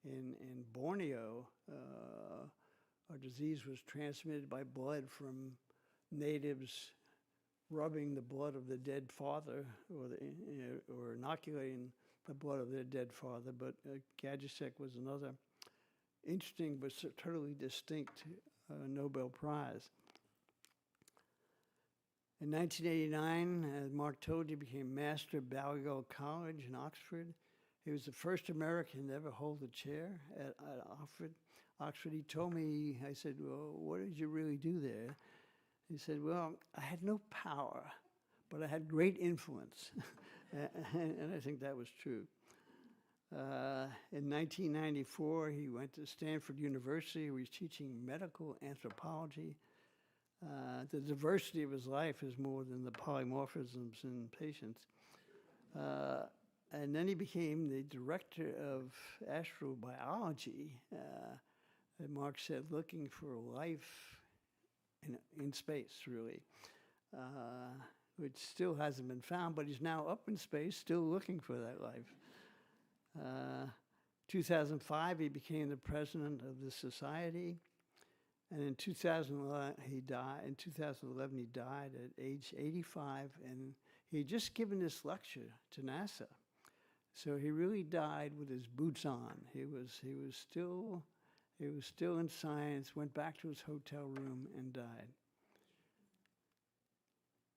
in Borneo. Our disease was transmitted by blood from natives rubbing the blood of the dead father, or inoculating the blood of their dead father. But Gajdusek was another interesting but totally distinct Nobel Prize. In 1989, as Mark told you, became Master of Balliol College in Oxford. He was the first American to ever hold a chair at Oxford. He told me, I said, well, what did you really do there? He said, well, I had no power, but I had great influence. And I think that was true. In 1994, he went to Stanford University, where he was teaching medical anthropology. The diversity of his life is more than the polymorphisms in patients. And then he became the director of astrobiology, and Mark said, looking for life in space, really, which still hasn't been found, but he's now up in space, still looking for that life. 2005, he became the president of the society, and in 2011, he died. In 2011, he died at age 85, and he had just given this lecture to NASA. So he really died with his boots on. He was still in science, went back to his hotel room and died.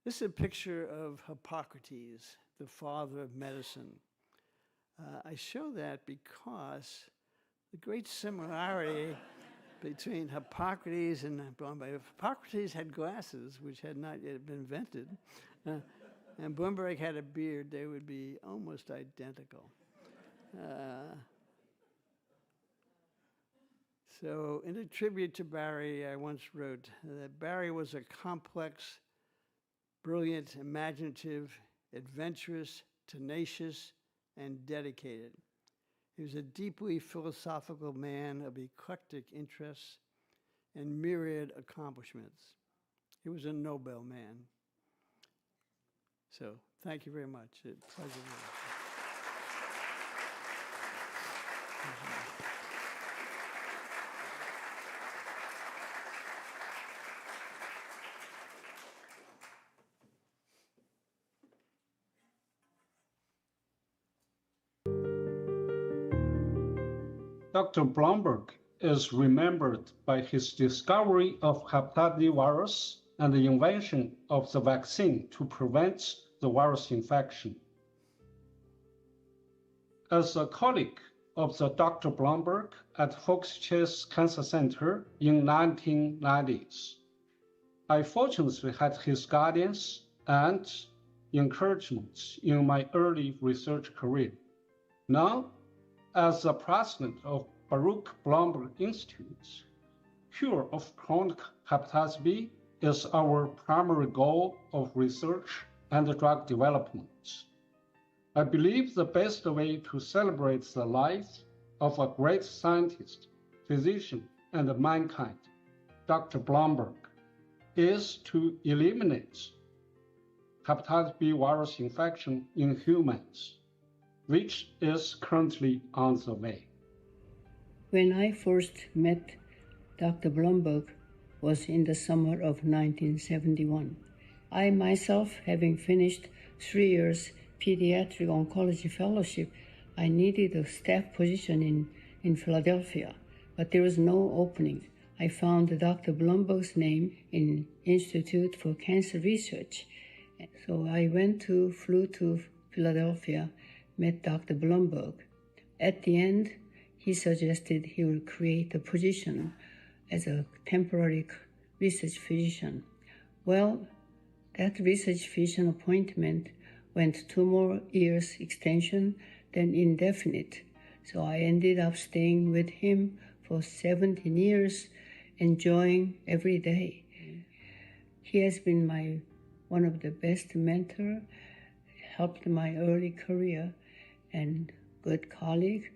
This is a picture of Hippocrates, the father of medicine. I show that because the great similarity between Hippocrates and Blumberg. Hippocrates had glasses, which had not yet been invented. and Blumberg had a beard, they would be almost identical. So in a tribute to Barry, I once wrote that Barry was a complex, brilliant, imaginative, adventurous, tenacious, and dedicated. He was a deeply philosophical man of eclectic interests and myriad accomplishments. He was a Nobel man. So thank you very much. It's a pleasure. Dr. Blumberg is remembered by his discovery of hepatitis virus and the invention of the vaccine to prevent the virus infection. As a colleague of the Dr. Blumberg at Fox Chase Cancer Center in 1990s, I fortunately had his guidance and encouragement in my early research career. Now, as the president of Baruch Blumberg Institute, cure of chronic hepatitis B is our primary goal of research and drug development. I believe the best way to celebrate the life of a great scientist, physician, and mankind, Dr. Blumberg, is to eliminate hepatitis B virus infection in humans, which is currently on the way. When I first met Dr. Blumberg was in the summer of 1971. I myself, having finished 3 years pediatric oncology fellowship, I needed a staff position in Philadelphia, but there was no opening. I found Dr. Blumberg's name in Institute for Cancer Research. So I flew to Philadelphia, met Dr. Blumberg. At the end, he suggested he would create a position as a temporary research physician. Well, that research physician appointment went 2 more years extension, then indefinite. So I ended up staying with him for 17 years, enjoying every day. He has been one of the best mentor, helped my early career, and good colleague,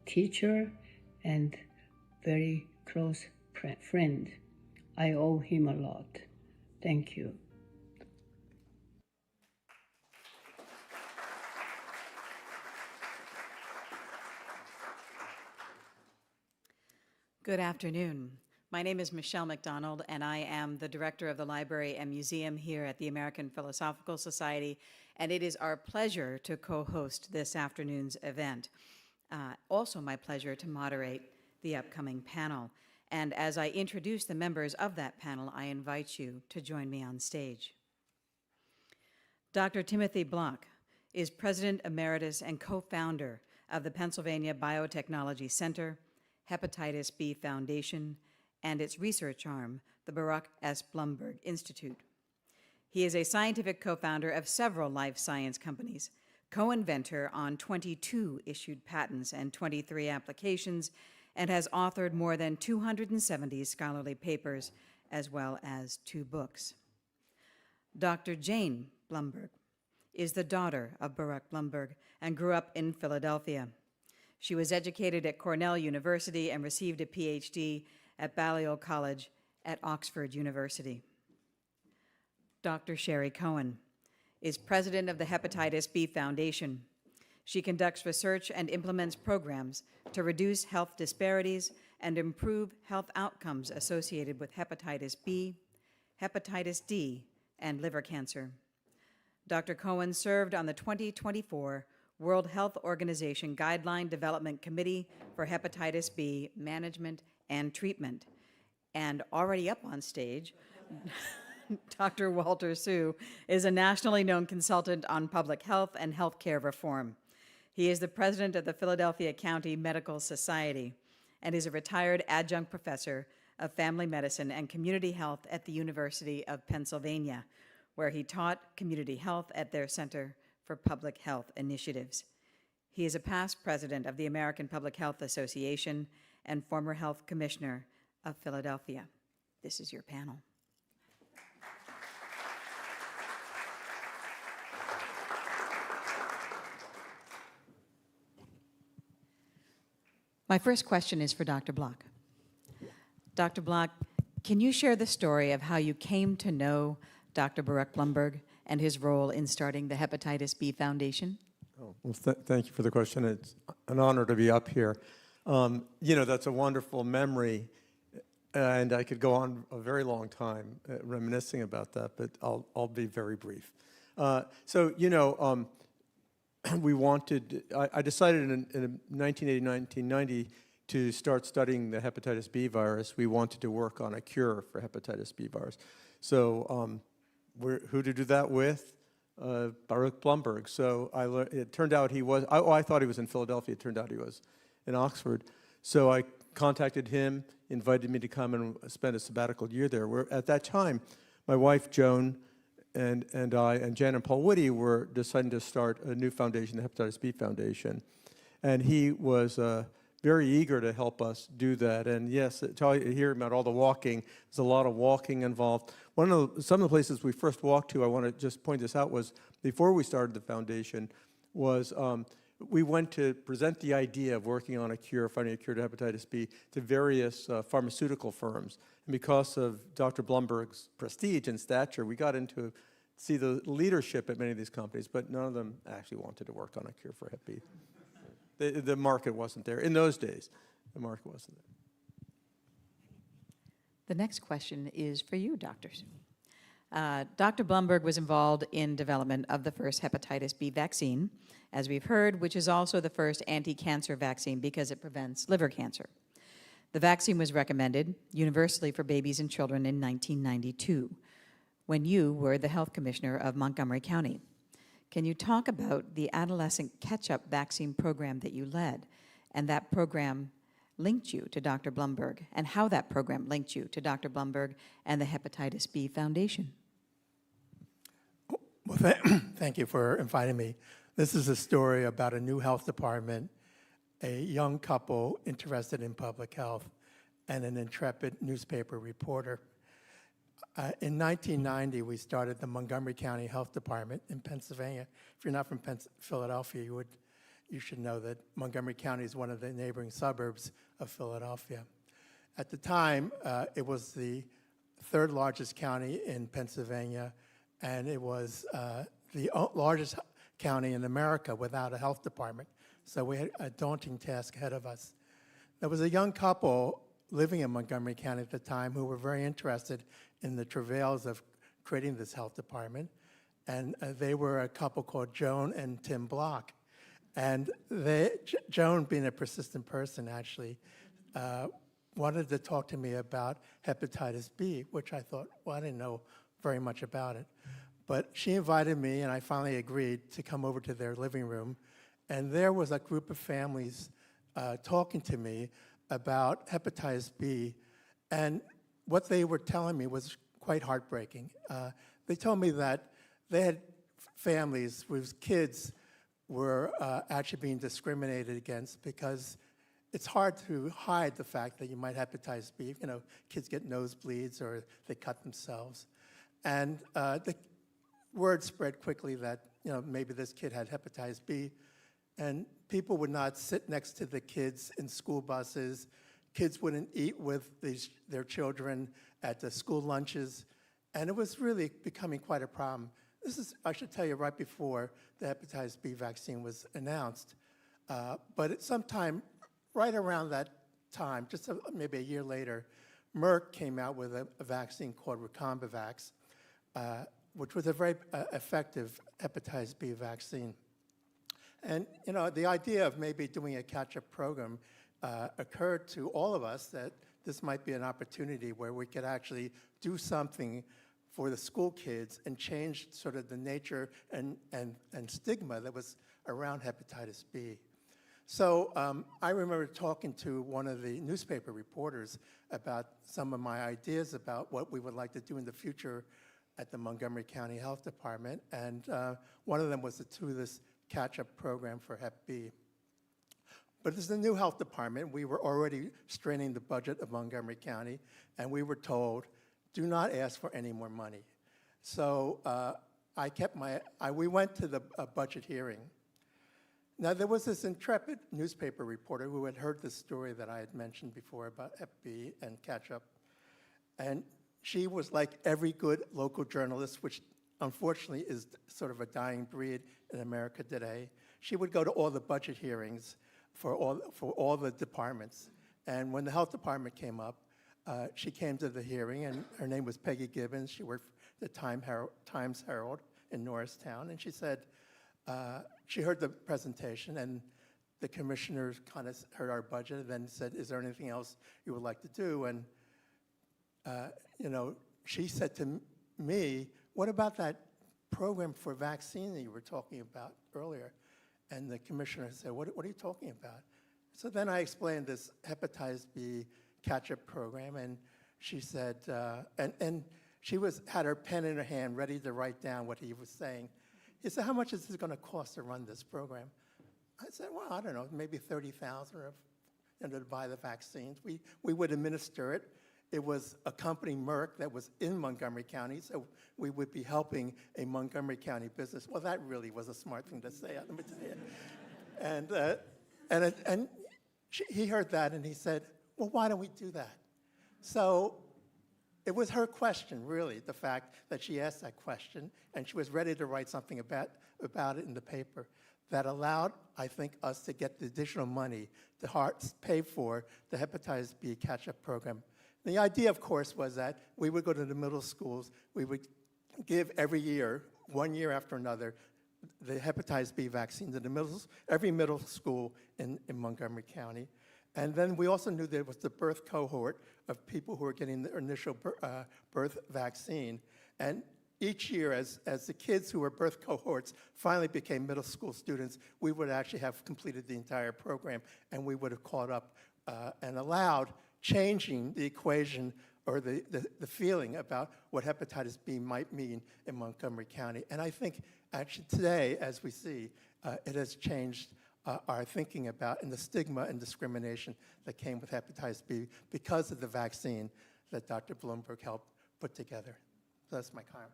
teacher, and very close friend. I owe him a lot. Thank you. Good afternoon. My name is Michelle McDonald, and I am the director of the Library and Museum here at the American Philosophical Society, and it is our pleasure to co-host this afternoon's event. Also my pleasure to moderate the upcoming panel. And as I introduce the members of that panel, I invite you to join me on stage. Dr. Timothy Block is President Emeritus and co-founder of the Pennsylvania Biotechnology Center, Hepatitis B Foundation, and its research arm, the Baruch S. Blumberg Institute. He is a scientific co-founder of several life science companies, co-inventor on 22 issued patents and 23 applications, and has authored more than 270 scholarly papers, as well as 2 books. Dr. Jane Blumberg is the daughter of Baruch Blumberg and grew up in Philadelphia. She was educated at Cornell University and received a PhD at Balliol College at Oxford University. Dr. Sherry Cohen is president of the Hepatitis B Foundation. She conducts research and implements programs to reduce health disparities and improve health outcomes associated with hepatitis B, hepatitis D, and liver cancer. Dr. Cohen served on the 2024 World Health Organization Guideline Development Committee for Hepatitis B Management and Treatment. And already up on stage, Dr. Walter Su is a nationally known consultant on public health and healthcare reform. He is the president of the Philadelphia County Medical Society and is a retired adjunct professor of family medicine and community health at the University of Pennsylvania, where he taught community health at their Center for Public Health Initiatives. He is a past president of the American Public Health Association and former health commissioner of Philadelphia. This is your panel. My first question is for Dr. Block. Dr. Block, can you share the story of how you came to know Dr. Baruch Blumberg and his role in starting the Hepatitis B Foundation? Oh, well, thank you for the question. It's an honor to be up here. You know, that's a wonderful memory, and I could go on a very long time reminiscing about that, but I'll be very brief. So, you know, I decided in 1980, 1990 to start studying the hepatitis B virus. We wanted to work on a cure for hepatitis B virus. So who to do that with? Baruch Blumberg. So it turned out he was, I thought he was in Philadelphia. It turned out he was in Oxford. So I contacted him, invited me to come and spend a sabbatical year there. At that time, my wife, Joan, and I, and Jan and Paul Whitty were deciding to start a new foundation, the Hepatitis B Foundation. And he was very eager to help us do that. And yes, hear about all the walking. There's a lot of walking involved. Some of the places we first walked to, I want to just point this out, was before we started the foundation, was we went to present the idea of working on a cure, finding a cure to hepatitis B, to various pharmaceutical firms. And because of Dr. Blumberg's prestige and stature, we got into see the leadership at many of these companies, but none of them actually wanted to work on a cure for Hep B. The market wasn't there. In those days, the market wasn't there. The next question is for you, doctors. Dr. Blumberg was involved in development of the first hepatitis B vaccine, as we've heard, which is also the first anti-cancer vaccine because it prevents liver cancer. The vaccine was recommended universally for babies and children in 1992, when you were the health commissioner of Montgomery County. Can you talk about the adolescent catch-up vaccine program that you led, and that program linked you to Dr. Blumberg, and how that program linked you to Dr. Blumberg and the Hepatitis B Foundation? Well, thank you for inviting me. This is a story about a new health department, a young couple interested in public health, and an intrepid newspaper reporter. In 1990, we started the Montgomery County Health Department in Pennsylvania. If you're not from Philadelphia, you should know that Montgomery County is one of the neighboring suburbs of Philadelphia. At the time, it was the third largest county in Pennsylvania, and it was the largest county in America without a health department. So we had a daunting task ahead of us. There was a young couple living in Montgomery County at the time who were very interested in the travails of creating this health department. And they were a couple called Joan and Tim Block. And Joan, being a persistent person, actually wanted to talk to me about hepatitis B, which I thought, well, I didn't know very much about it. But she invited me, and I finally agreed to come over to their living room. And there was a group of families talking to me about hepatitis B. And what they were telling me was quite heartbreaking. They told me that they had families whose kids were actually being discriminated against because it's hard to hide the fact that you might have hepatitis B. You know, kids get nosebleeds or they cut themselves. And the word spread quickly that, you know, maybe this kid had hepatitis B. And people would not sit next to the kids in school buses. Kids wouldn't eat with their children at the school lunches. And it was really becoming quite a problem. This is, I should tell you, right before the hepatitis B vaccine was announced. But at sometime right around that time, just maybe a year later, Merck came out with a vaccine called Recombavax, which was a very effective hepatitis B vaccine. And, you know, the idea of maybe doing a catch-up program occurred to all of us that this might be an opportunity where we could actually do something for the school kids and change sort of the nature and stigma that was around hepatitis B. So I remember talking to one of the newspaper reporters about some of my ideas about what we would like to do in the future at the Montgomery County Health Department, and one of them was through this catch-up program for Hep B. But as the new health department, we were already straining the budget of Montgomery County, and we were told, do not ask for any more money. So we went to the budget hearing. Now, there was this intrepid newspaper reporter who had heard the story that I had mentioned before about Hep B and catch-up. And she was like every good local journalist, which unfortunately is sort of a dying breed in America today. She would go to all the budget hearings for all the departments. And when the health department came up, she came to the hearing, and her name was Peggy Gibbons. She worked for the Times Herald in Norristown, and she said, she heard the presentation, and the commissioners kind of heard our budget and then said, is there anything else you would like to do? And, she said to me, what about that program for vaccine that you were talking about earlier? And the commissioner said, what are you talking about? So then I explained this hepatitis B catch-up program, and she said, and she had her pen in her hand ready to write down what he was saying. He said, how much is this going to cost to run this program? I said, well, I don't know, maybe $30,000 to buy the vaccines. We would administer it. It was a company, Merck, that was in Montgomery County, so we would be helping a Montgomery County business. Well, that really was a smart thing to say, let me tell you. And he heard that, and he said, well, why don't we do that? So it was her question, really, the fact that she asked that question, and she was ready to write something about it in the paper that allowed, I think, us to get the additional money to pay for the hepatitis B catch-up program. The idea, of course, was that we would go to the middle schools, we would give every year, 1 year after another, the hepatitis B vaccine to every middle school in Montgomery County. And then we also knew there was the birth cohort of people who were getting the initial birth vaccine. And each year, as the kids who were birth cohorts finally became middle school students, we would actually have completed the entire program, and we would have caught up and allowed changing the equation or the feeling about what hepatitis B might mean in Montgomery County. And I think actually today, as we see, it has changed our thinking about and the stigma and discrimination that came with hepatitis B because of the vaccine that Dr. Blumberg helped put together. So that's my comment.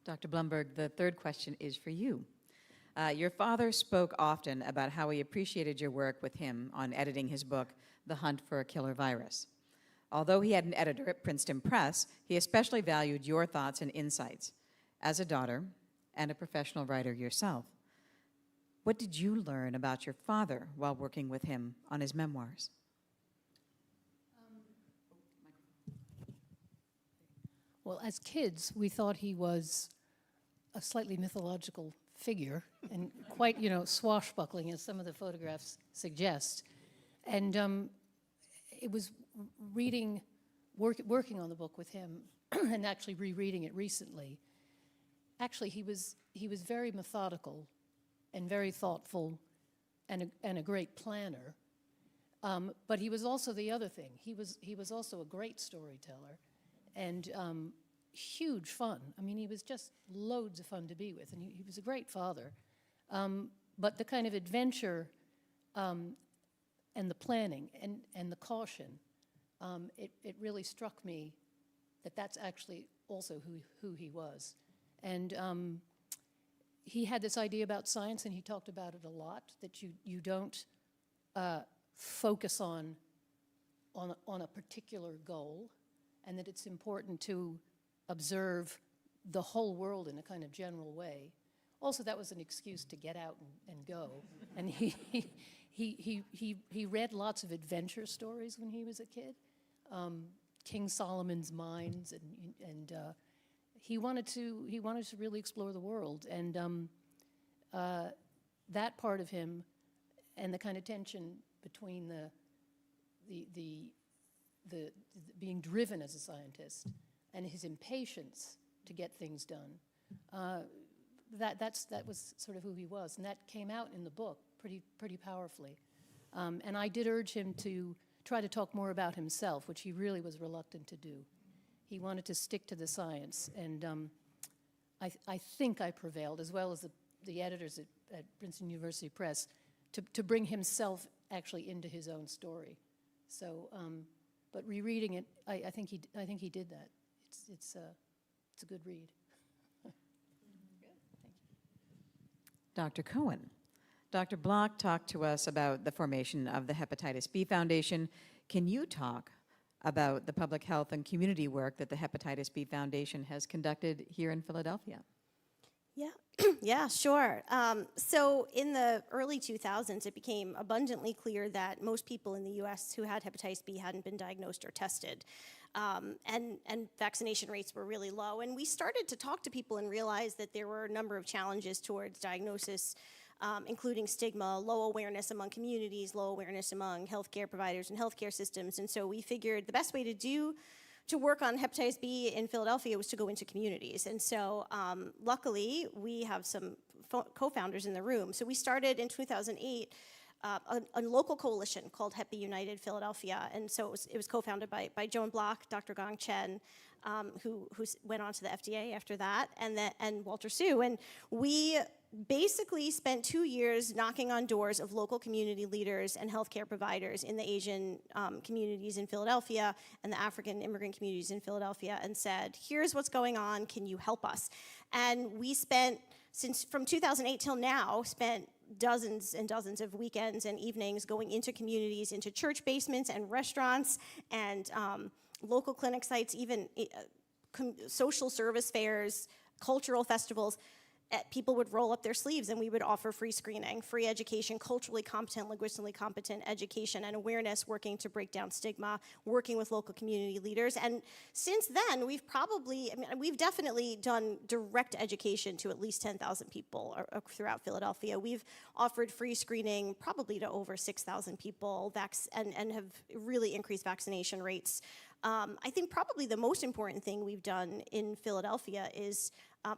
Dr. Blumberg, the third question is for you. Your father spoke often about how he appreciated your work with him on editing his book, The Hunt for a Killer Virus. Although he had an editor at Princeton Press, he especially valued your thoughts and insights. As a daughter and a professional writer yourself, what did you learn about your father while working with him on his memoirs? Well, as kids, we thought he was a slightly mythological figure and quite, swashbuckling, as some of the photographs suggest. And it was working on the book with him and actually rereading it recently. Actually, he was very methodical and very thoughtful and a great planner. But he was also the other thing. He was also a great storyteller. And huge fun. I mean, he was just loads of fun to be with, and he was a great father. But the kind of adventure and the planning and the caution, it really struck me that that's actually also who he was. And he had this idea about science, and he talked about it a lot, that you don't focus on a particular goal, and that it's important to observe the whole world in a kind of general way. Also, that was an excuse to get out and go. And he read lots of adventure stories when he was a kid, King Solomon's Mines, and he wanted to really explore the world. And that part of him, and the kind of tension between the being driven as a scientist and his impatience to get things done, that was sort of who he was, and that came out in the book pretty powerfully. And I did urge him to try to talk more about himself, which he really was reluctant to do. He wanted to stick to the science, and I think I prevailed, as well as the editors at Princeton University Press, to bring himself actually into his own story. So, but rereading it, I think he did that. It's a good read. Dr. Cohen. Dr. Block talked to us about the formation of the Hepatitis B Foundation. Can you talk about the public health and community work that the Hepatitis B Foundation has conducted here in Philadelphia? Yeah, yeah, sure. So in the early 2000s, it became abundantly clear that most people in the U.S. who had hepatitis B hadn't been diagnosed or tested. And vaccination rates were really low. And we started to talk to people and realize that there were a number of challenges towards diagnosis, including stigma, low awareness among communities, low awareness among healthcare providers and healthcare systems. And so we figured the best way to work on hepatitis B in Philadelphia was to go into communities. And so luckily, we have some co-founders in the room. So we started in 2008 a local coalition called Hep B United Philadelphia. And so it was co-founded by Joan Block, Dr. Gong Chen, who went on to the FDA after that, and Walter Su. And we basically spent 2 years knocking on doors of local community leaders and healthcare providers in the Asian communities in Philadelphia and the African immigrant communities in Philadelphia and said, here's what's going on, can you help us? And we spent, from 2008 till now, spent dozens and dozens of weekends and evenings going into communities, into church basements and restaurants and local clinic sites, even social service fairs, cultural festivals. People would roll up their sleeves and we would offer free screening, free education, culturally competent, linguistically competent education and awareness, working to break down stigma, working with local community leaders. And since then, we've definitely done direct education to at least 10,000 people throughout Philadelphia. We've offered free screening probably to over 6,000 people and have really increased vaccination rates. I think probably the most important thing we've done in Philadelphia is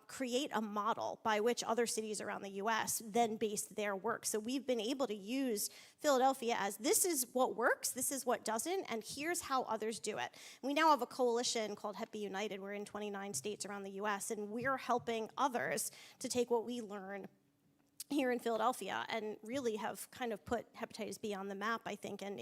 create a model by which other cities around the U.S. then base their work. So we've been able to use Philadelphia as this is what works, this is what doesn't, and here's how others do it. We now have a coalition called Hep B United. We're in 29 states around the U.S., and we're helping others to take what we learn here in Philadelphia and really have kind of put hepatitis B on the map, I think, and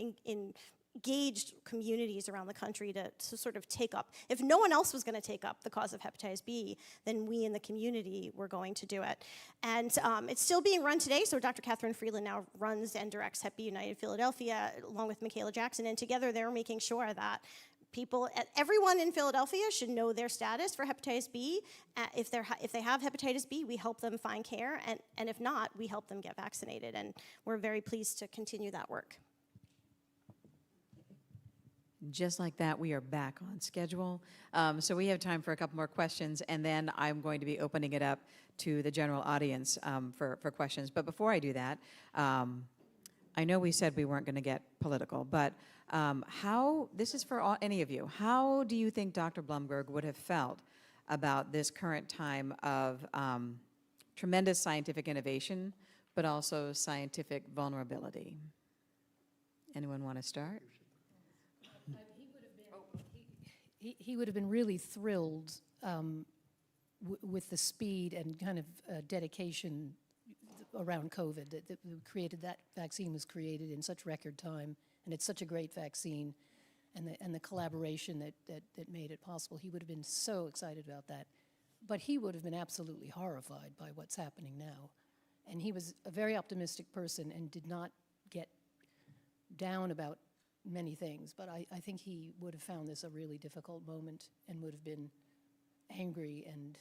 engaged communities around the country to sort of take up. If no one else was going to take up the cause of hepatitis B, then we in the community were going to do it. And it's still being run today, so Dr. Catherine Freeland now runs and directs Hep B United Philadelphia along with Michaela Jackson, and together they're making sure that everyone in Philadelphia should know their status for hepatitis B. If they have hepatitis B, we help them find care, and if not, we help them get vaccinated, and we're very pleased to continue that work. Just like that, we are back on schedule. So we have time for a couple more questions, and then I'm going to be opening it up to the general audience for questions. But before I do that, I know we said we weren't going to get political, but this is for any of you, how do you think Dr. Blumberg would have felt about this current time of tremendous scientific innovation, but also scientific vulnerability? Anyone want to start? He would have been really thrilled with the speed and kind of dedication around COVID that vaccine was created in such record time, and it's such a great vaccine, and the collaboration that made it possible. He would have been so excited about that, but he would have been absolutely horrified by what's happening now. And he was a very optimistic person and did not get down about many things, but I think he would have found this a really difficult moment and would have been angry and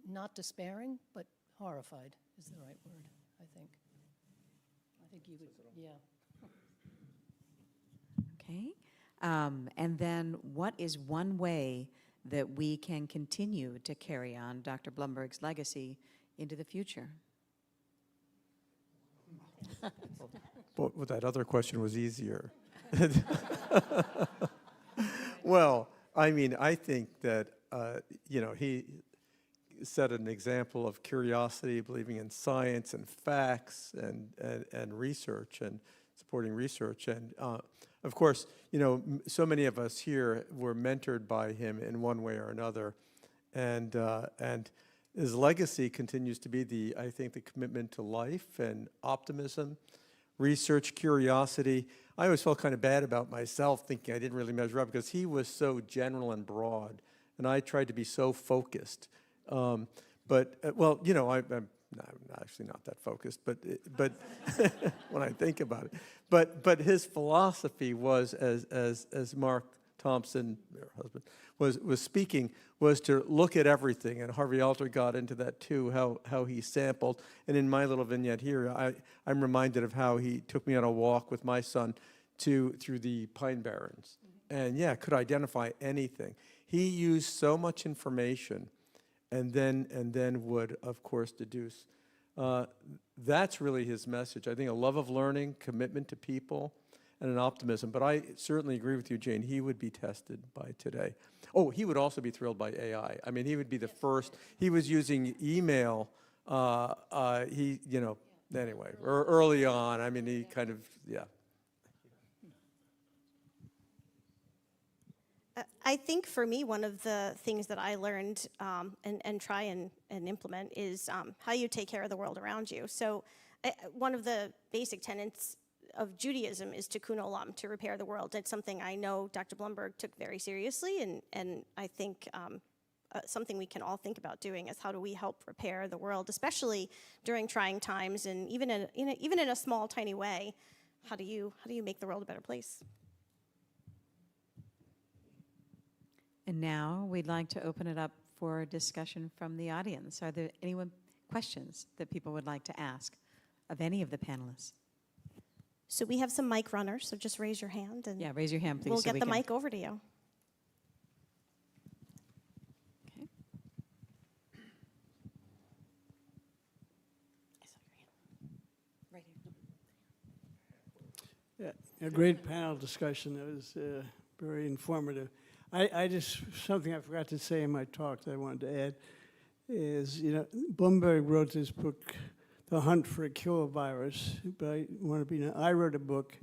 not despairing, but horrified is the right word, I think. I think you would, yeah. Okay. And then what is one way that we can continue to carry on Dr. Blumberg's legacy into the future? Well, that other question was easier. Well, I mean, I think that, set an example of curiosity, believing in science and facts and research and supporting research. And of course, so many of us here were mentored by him in one way or another. And his legacy continues to be I think the commitment to life and optimism, research, curiosity. I always felt kind of bad about myself thinking I didn't really measure up because he was so general and broad, and I tried to be so focused. I'm actually not that focused, but when I think about it. But his philosophy was, as Mark Thompson, her husband, was speaking, was to look at everything, and Harvey Alter got into that too, how he sampled. And in my little vignette here, I'm reminded of how he took me on a walk with my son through the Pine Barrens, and could identify anything. He used so much information, and then would, of course, deduce. That's really his message. I think a love of learning, commitment to people, and an optimism. But I certainly agree with you, Jane. He would be tested by today. Oh, he would also be thrilled by AI. I mean, he would be the first. He was using email. Anyway, early on. I mean, he kind of, I think for me, one of the things that I learned and try and implement is how you take care of the world around you. So one of the basic tenets of Judaism is tikkun olam, to repair the world. It's something I know Dr. Blumberg took very seriously, and I think something we can all think about doing is how do we help repair the world, especially during trying times, and even in a small, tiny way. How do you make the world a better place? And now we'd like to open it up for discussion from the audience. Are there questions that people would like to ask of any of the panelists? So we have some mic runners, so just raise your hand. And raise your hand, please. We'll get the mic over to you. Okay. I saw your hand. Right here. Yeah, a great panel discussion. It was very informative. Something I forgot to say in my talk that I wanted to add is, Blumberg wrote this book, The Hunt for a Cure Virus, but I wrote a book,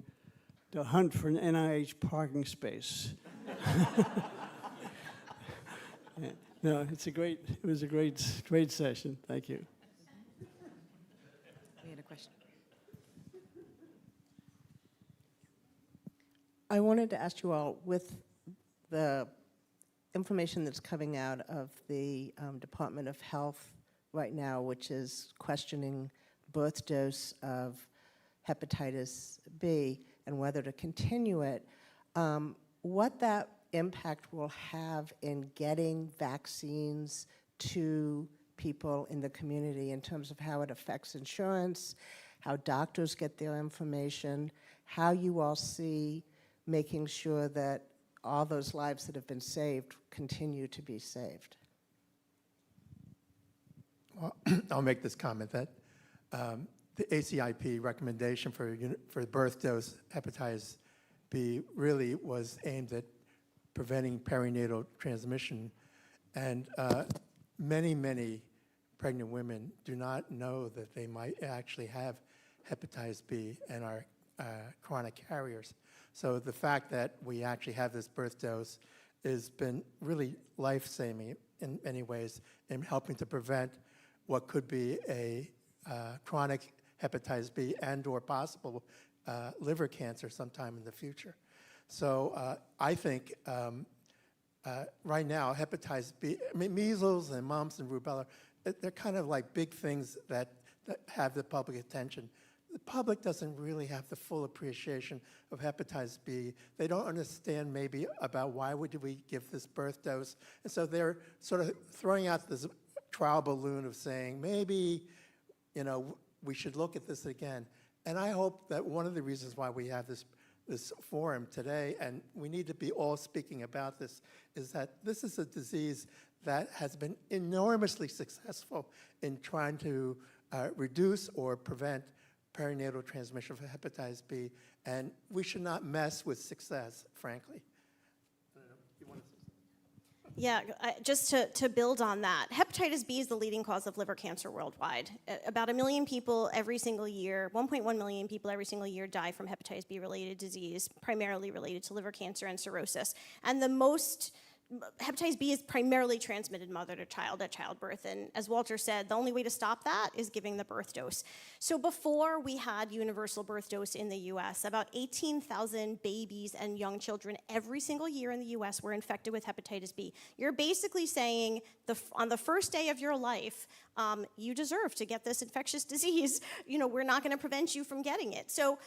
The Hunt for an NIH Parking Space. No, it was a great session. Thank you. We had a question. I wanted to ask you all, with the information that's coming out of the Department of Health right now, which is questioning birth dose of hepatitis B and whether to continue it, what that impact will have in getting vaccines to people in the community in terms of how it affects insurance, how doctors get their information, how you all see making sure that all those lives that have been saved continue to be saved. Well, I'll make this comment that the ACIP recommendation for birth dose hepatitis B really was aimed at preventing perinatal transmission, and many pregnant women do not know that they might actually have hepatitis B and are chronic carriers. So the fact that we actually have this birth dose has been really life-saving in many ways in helping to prevent what could be a chronic hepatitis B and/or possible liver cancer sometime in the future. So I think right now hepatitis B, measles and mumps and rubella, they're kind of like big things that have the public attention. The public doesn't really have the full appreciation of hepatitis B. They don't understand maybe about why would we give this birth dose. And so they're sort of throwing out this trial balloon of saying, maybe, we should look at this again. And I hope that one of the reasons why we have this forum today, and we need to be all speaking about this, is that this is a disease that has been enormously successful in trying to reduce or prevent perinatal transmission of hepatitis B, and we should not mess with success, frankly. I don't know, you want to say something? Yeah, just to build on that, hepatitis B is the leading cause of liver cancer worldwide. About 1 million people every single year, 1.1 million people every single year die from hepatitis B-related disease, primarily related to liver cancer and cirrhosis. And hepatitis B is primarily transmitted mother to child at childbirth, and as Walter said, the only way to stop that is giving the birth dose. So before we had universal birth dose in the US, about 18,000 babies and young children every single year in the US were infected with hepatitis B. You're basically saying on the first day of your life, you deserve to get this infectious disease. We're not going to prevent you from getting it. So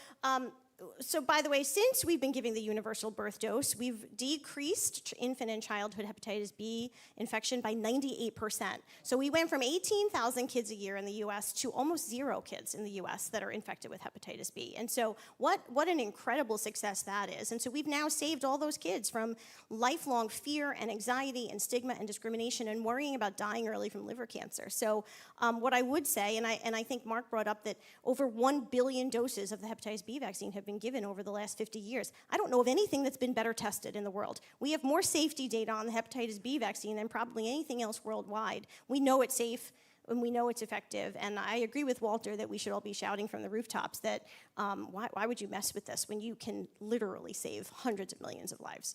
by the way, since we've been giving the universal birth dose, we've decreased infant and childhood hepatitis B infection by 98%. So we went from 18,000 kids a year in the US to almost 0 kids in the US that are infected with hepatitis B. And so what an incredible success that is. And so we've now saved all those kids from lifelong fear and anxiety and stigma and discrimination and worrying about dying early from liver cancer. So what I would say, and I think Mark brought up that over 1 billion doses of the hepatitis B vaccine have been given over the last 50 years. I don't know of anything that's been better tested in the world. We have more safety data on the hepatitis B vaccine than probably anything else worldwide. We know it's safe and we know it's effective, and I agree with Walter that we should all be shouting from the rooftops that why would you mess with this when you can literally save hundreds of millions of lives?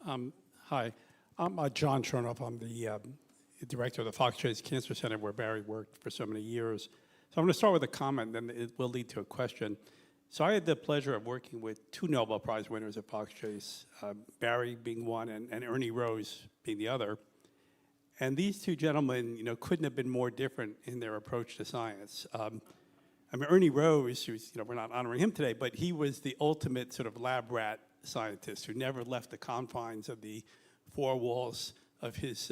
Hi, I'm John Chernoff. I'm the director of the Fox Chase Cancer Center, where Barry worked for so many years. So I'm going to start with a comment, then it will lead to a question. So I had the pleasure of working with 2 Nobel Prize winners at Fox Chase, Barry being one and Ernie Rose being the other. And these 2 gentlemen, couldn't have been more different in their approach to science. Ernie Rose, who's, we're not honoring him today, but he was the ultimate sort of lab rat scientist who never left the confines of the 4 walls of his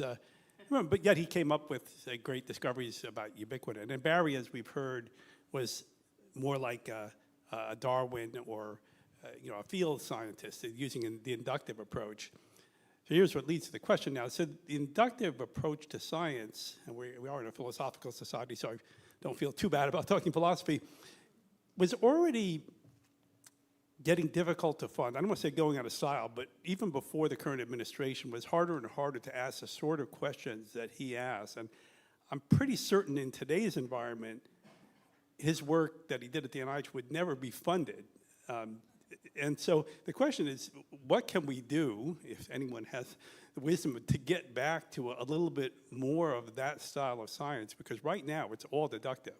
but yet he came up with great discoveries about ubiquitin. And Barry, as we've heard, was more like a Darwin or a field scientist using the inductive approach. So here's what leads to the question now. So the inductive approach to science, and we are in a philosophical society, so I don't feel too bad about talking philosophy, was already getting difficult to fund. I don't want to say going out of style, but even before the current administration, was harder and harder to ask the sort of questions that he asked. And I'm pretty certain in today's environment, his work that he did at the NIH would never be funded. And so the question is, what can we do, if anyone has the wisdom, to get back to a little bit more of that style of science? Because right now, it's all deductive,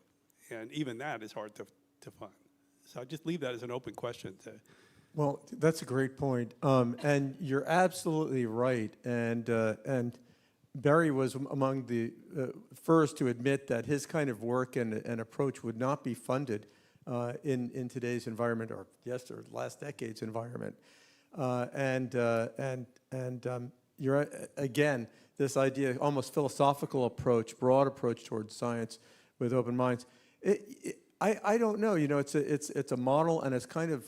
and even that is hard to fund. So I just leave that as an open question. Well, that's a great point, and you're absolutely right. And Barry was among the first to admit that his kind of work and approach would not be funded in today's environment, or last decade's environment. You're again, this idea, almost philosophical approach, broad approach towards science with open minds. I don't know. It's a model, and it's kind of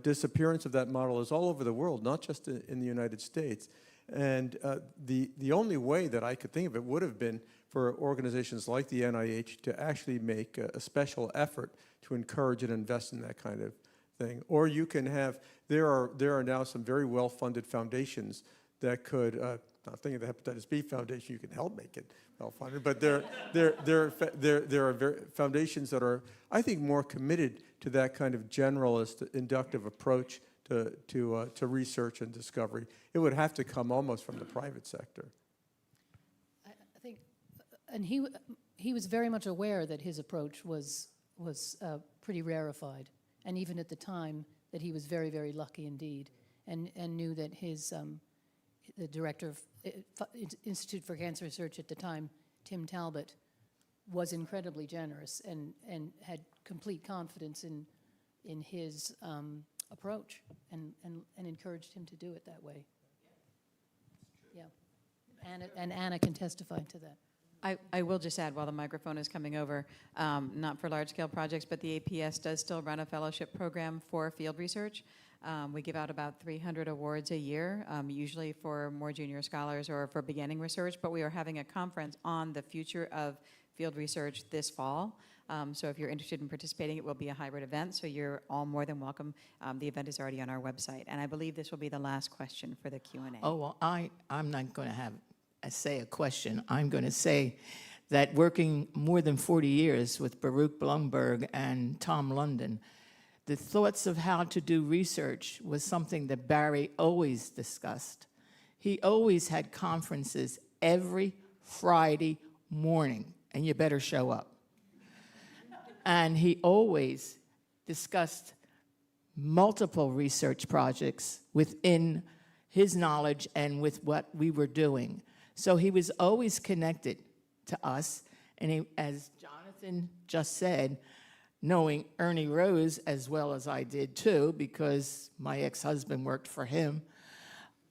disappearance of that model is all over the world, not just in the United States. And the only way that I could think of it would have been for organizations like the NIH to actually make a special effort to encourage and invest in that kind of thing. Or you can have, there are now some very well-funded foundations that could, not thinking of the Hepatitis B Foundation, you can help make it well-funded, but there are foundations that are, I think, more committed to that kind of generalist inductive approach to research and discovery. It would have to come almost from the private sector. I think, and he was very much aware that his approach was pretty rarefied, and even at the time that he was very, very lucky indeed, and knew that his the director of Institute for Cancer Research at the time, Tim Talbot, was incredibly generous and had complete confidence in his approach and encouraged him to do it that way. Yeah, Anna can testify to that. I will just add, while the microphone is coming over, not for large-scale projects, but the APS does still run a fellowship program for field research. We give out about 300 awards a year, usually for more junior scholars or for beginning research, but we are having a conference on the future of field research this fall. So if you're interested in participating, it will be a hybrid event, so you're all more than welcome. The event is already on our website. And I believe this will be the last question for the Q&A. Oh, well, I'm not going to say a question. I'm going to say that working more than 40 years with Baruch Blumberg and Tom London, the thoughts of how to do research was something that Barry always discussed. He always had conferences every Friday morning, and you better show up. And he always discussed multiple research projects within his knowledge and with what we were doing. So he was always connected to us. And he, as Jonathan just said, knowing Ernie Rose as well as I did too, because my ex-husband worked for him,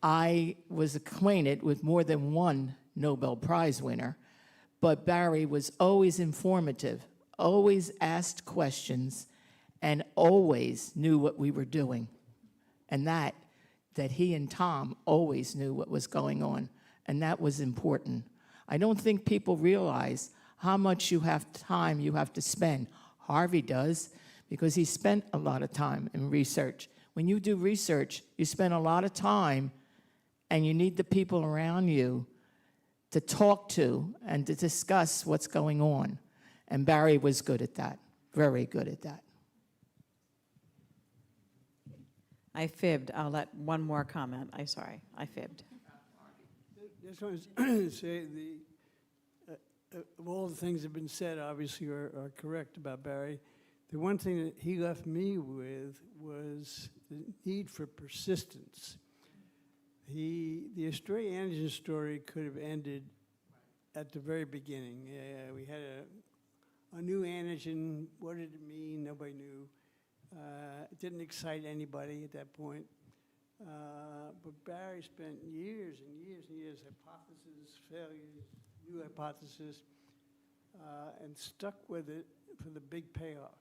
I was acquainted with more than one Nobel Prize winner. But Barry was always informative, always asked questions, and always knew what we were doing. And that he and Tom always knew what was going on, and that was important. I don't think people realize how much time you have to spend. Harvey does, because he spent a lot of time in research. When you do research, you spend a lot of time, and you need the people around you to talk to and to discuss what's going on. And Barry was good at that, very good at that. I fibbed. I'll let one more comment. I'm sorry, I fibbed. Just want to say of all the things that have been said, obviously are correct about Barry. The one thing that he left me with was the need for persistence. The Australia antigen story could have ended at the very beginning. We had a new antigen. What did it mean? Nobody knew. It didn't excite anybody at that point. But Barry spent years and years and years, hypotheses, failures, new hypothesis, and stuck with it for the big payoff.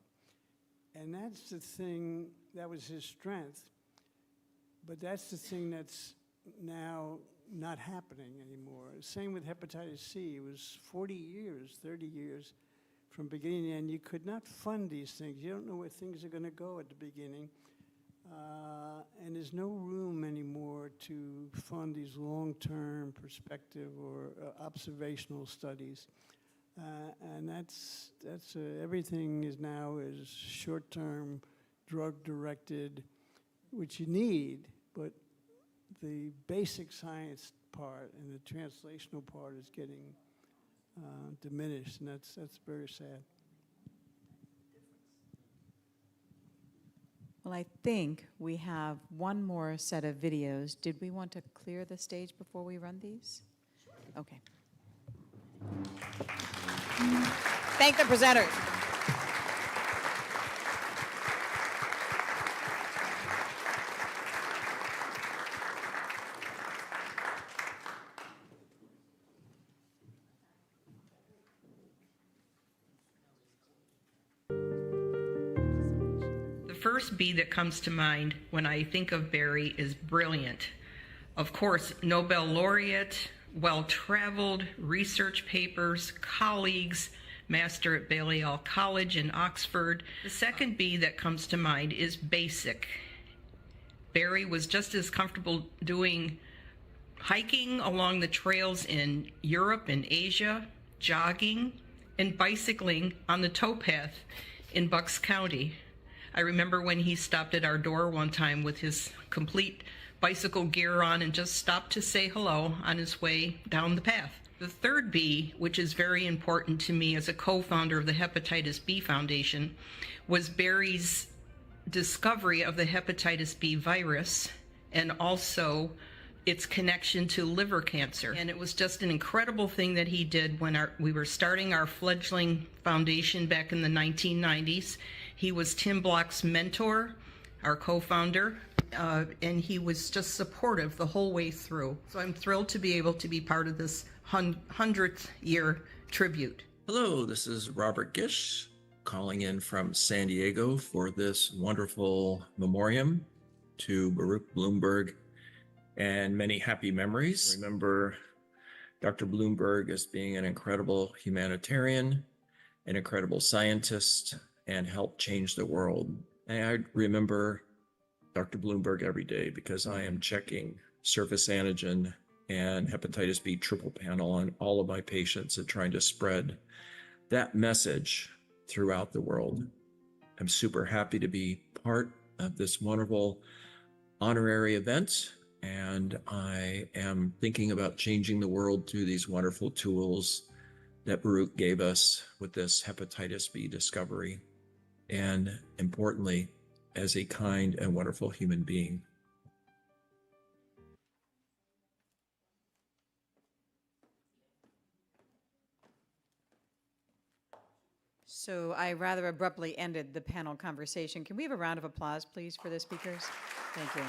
And that's the thing, that was his strength. But that's the thing that's now not happening anymore. Same with hepatitis C. It was 40 years, 30 years from beginning to end. You could not fund these things. You don't know where things are going to go at the beginning. And there's no room anymore to fund these long-term perspective or observational studies. And that's everything is now is short-term, drug-directed, which you need, but the basic science part and the translational part is getting diminished, and that's very sad. Well, I think we have one more set of videos. Did we want to clear the stage before we run these? Okay. Thank the presenters. The first B that comes to mind when I think of Barry is brilliant. Of course, Nobel Laureate, well-traveled, research papers, colleagues, master at Balliol College in Oxford. The second B that comes to mind is basic. Barry was just as comfortable doing hiking along the trails in Europe and Asia, jogging, and bicycling on the towpath in Bucks County. I remember when he stopped at our door one time with his complete bicycle gear on and just stopped to say hello on his way down the path. The third B, which is very important to me as a co-founder of the Hepatitis B Foundation, was Barry's discovery of the hepatitis B virus and also its connection to liver cancer. And it was just an incredible thing that he did when we were starting our fledgling foundation back in the 1990s. He was Tim Bloch's mentor, our co-founder, and he was just supportive the whole way through. So I'm thrilled to be able to be part of this 100th year tribute. Hello, this is Robert Gish calling in from San Diego for this wonderful memoriam to Baruch Blumberg and many happy memories. Remember Dr. Blumberg as being an incredible humanitarian an incredible scientist, and helped change the world. And I remember Dr. Blumberg every day because I am checking surface antigen and hepatitis B triple panel on all of my patients and trying to spread that message throughout the world. I'm super happy to be part of this wonderful honorary event, and I am thinking about changing the world through these wonderful tools that Baruch gave us with this hepatitis B discovery, and importantly, as a kind and wonderful human being. So I rather abruptly ended the panel conversation. Can we have a round of applause, please, for the speakers? Thank you.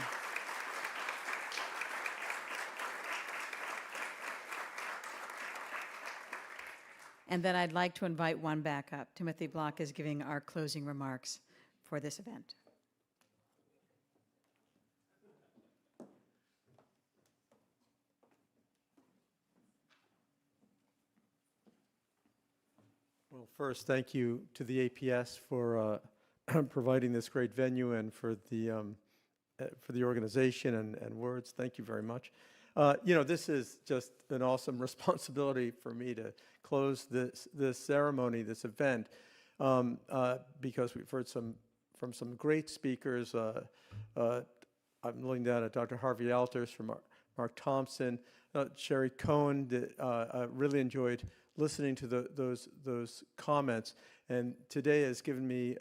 And then I'd like to invite one back up. Timothy Block is giving our closing remarks for this event. Well, first, thank you to the APS for providing this great venue and for the organization and words. Thank you very much. You know, this is just an awesome responsibility for me to close this ceremony, this event, because we've heard from some great speakers. I'm looking down at Dr. Harvey Alters, from Mark Thompson, Sherry Cohen. I really enjoyed listening to those comments, and today has given me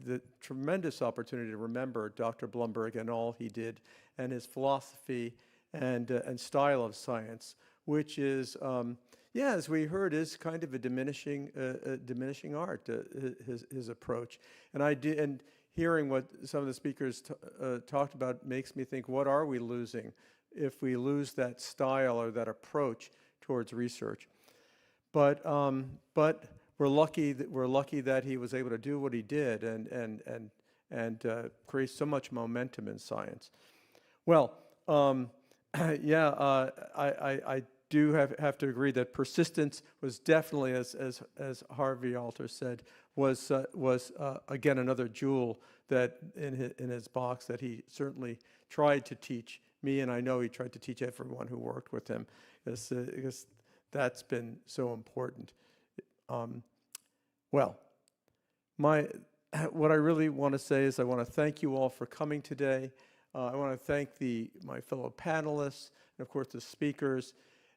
the tremendous opportunity to remember Dr. Blumberg and all he did, and his philosophy and style of science, which is, yeah, as we heard, is kind of a diminishing art. His approach, and hearing what some of the speakers talked about makes me think: what are we losing if we lose that style or that approach towards research? But we're lucky that he was able to do what he did and create so much momentum in science. Well, yeah, I do have to agree that persistence was definitely, as Harvey Alters said, was again another jewel that in his box that he certainly tried to teach me, and I know he tried to teach everyone who worked with him, because that's been so important. Well, what I really want to say is I want to thank you all for coming today. I want to thank my fellow panelists, and of course the speakers,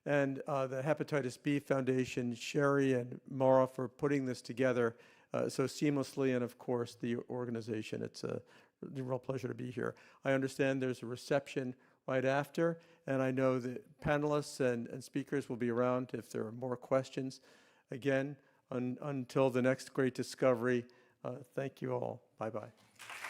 and the Hepatitis B Foundation, Sherry and Mara, for putting this together so seamlessly, and of course the organization. It's a real pleasure to be here. I understand there's a reception right after, and I know the panelists and speakers will be around if there are more questions. Again, until the next great discovery, thank you all. Bye-bye.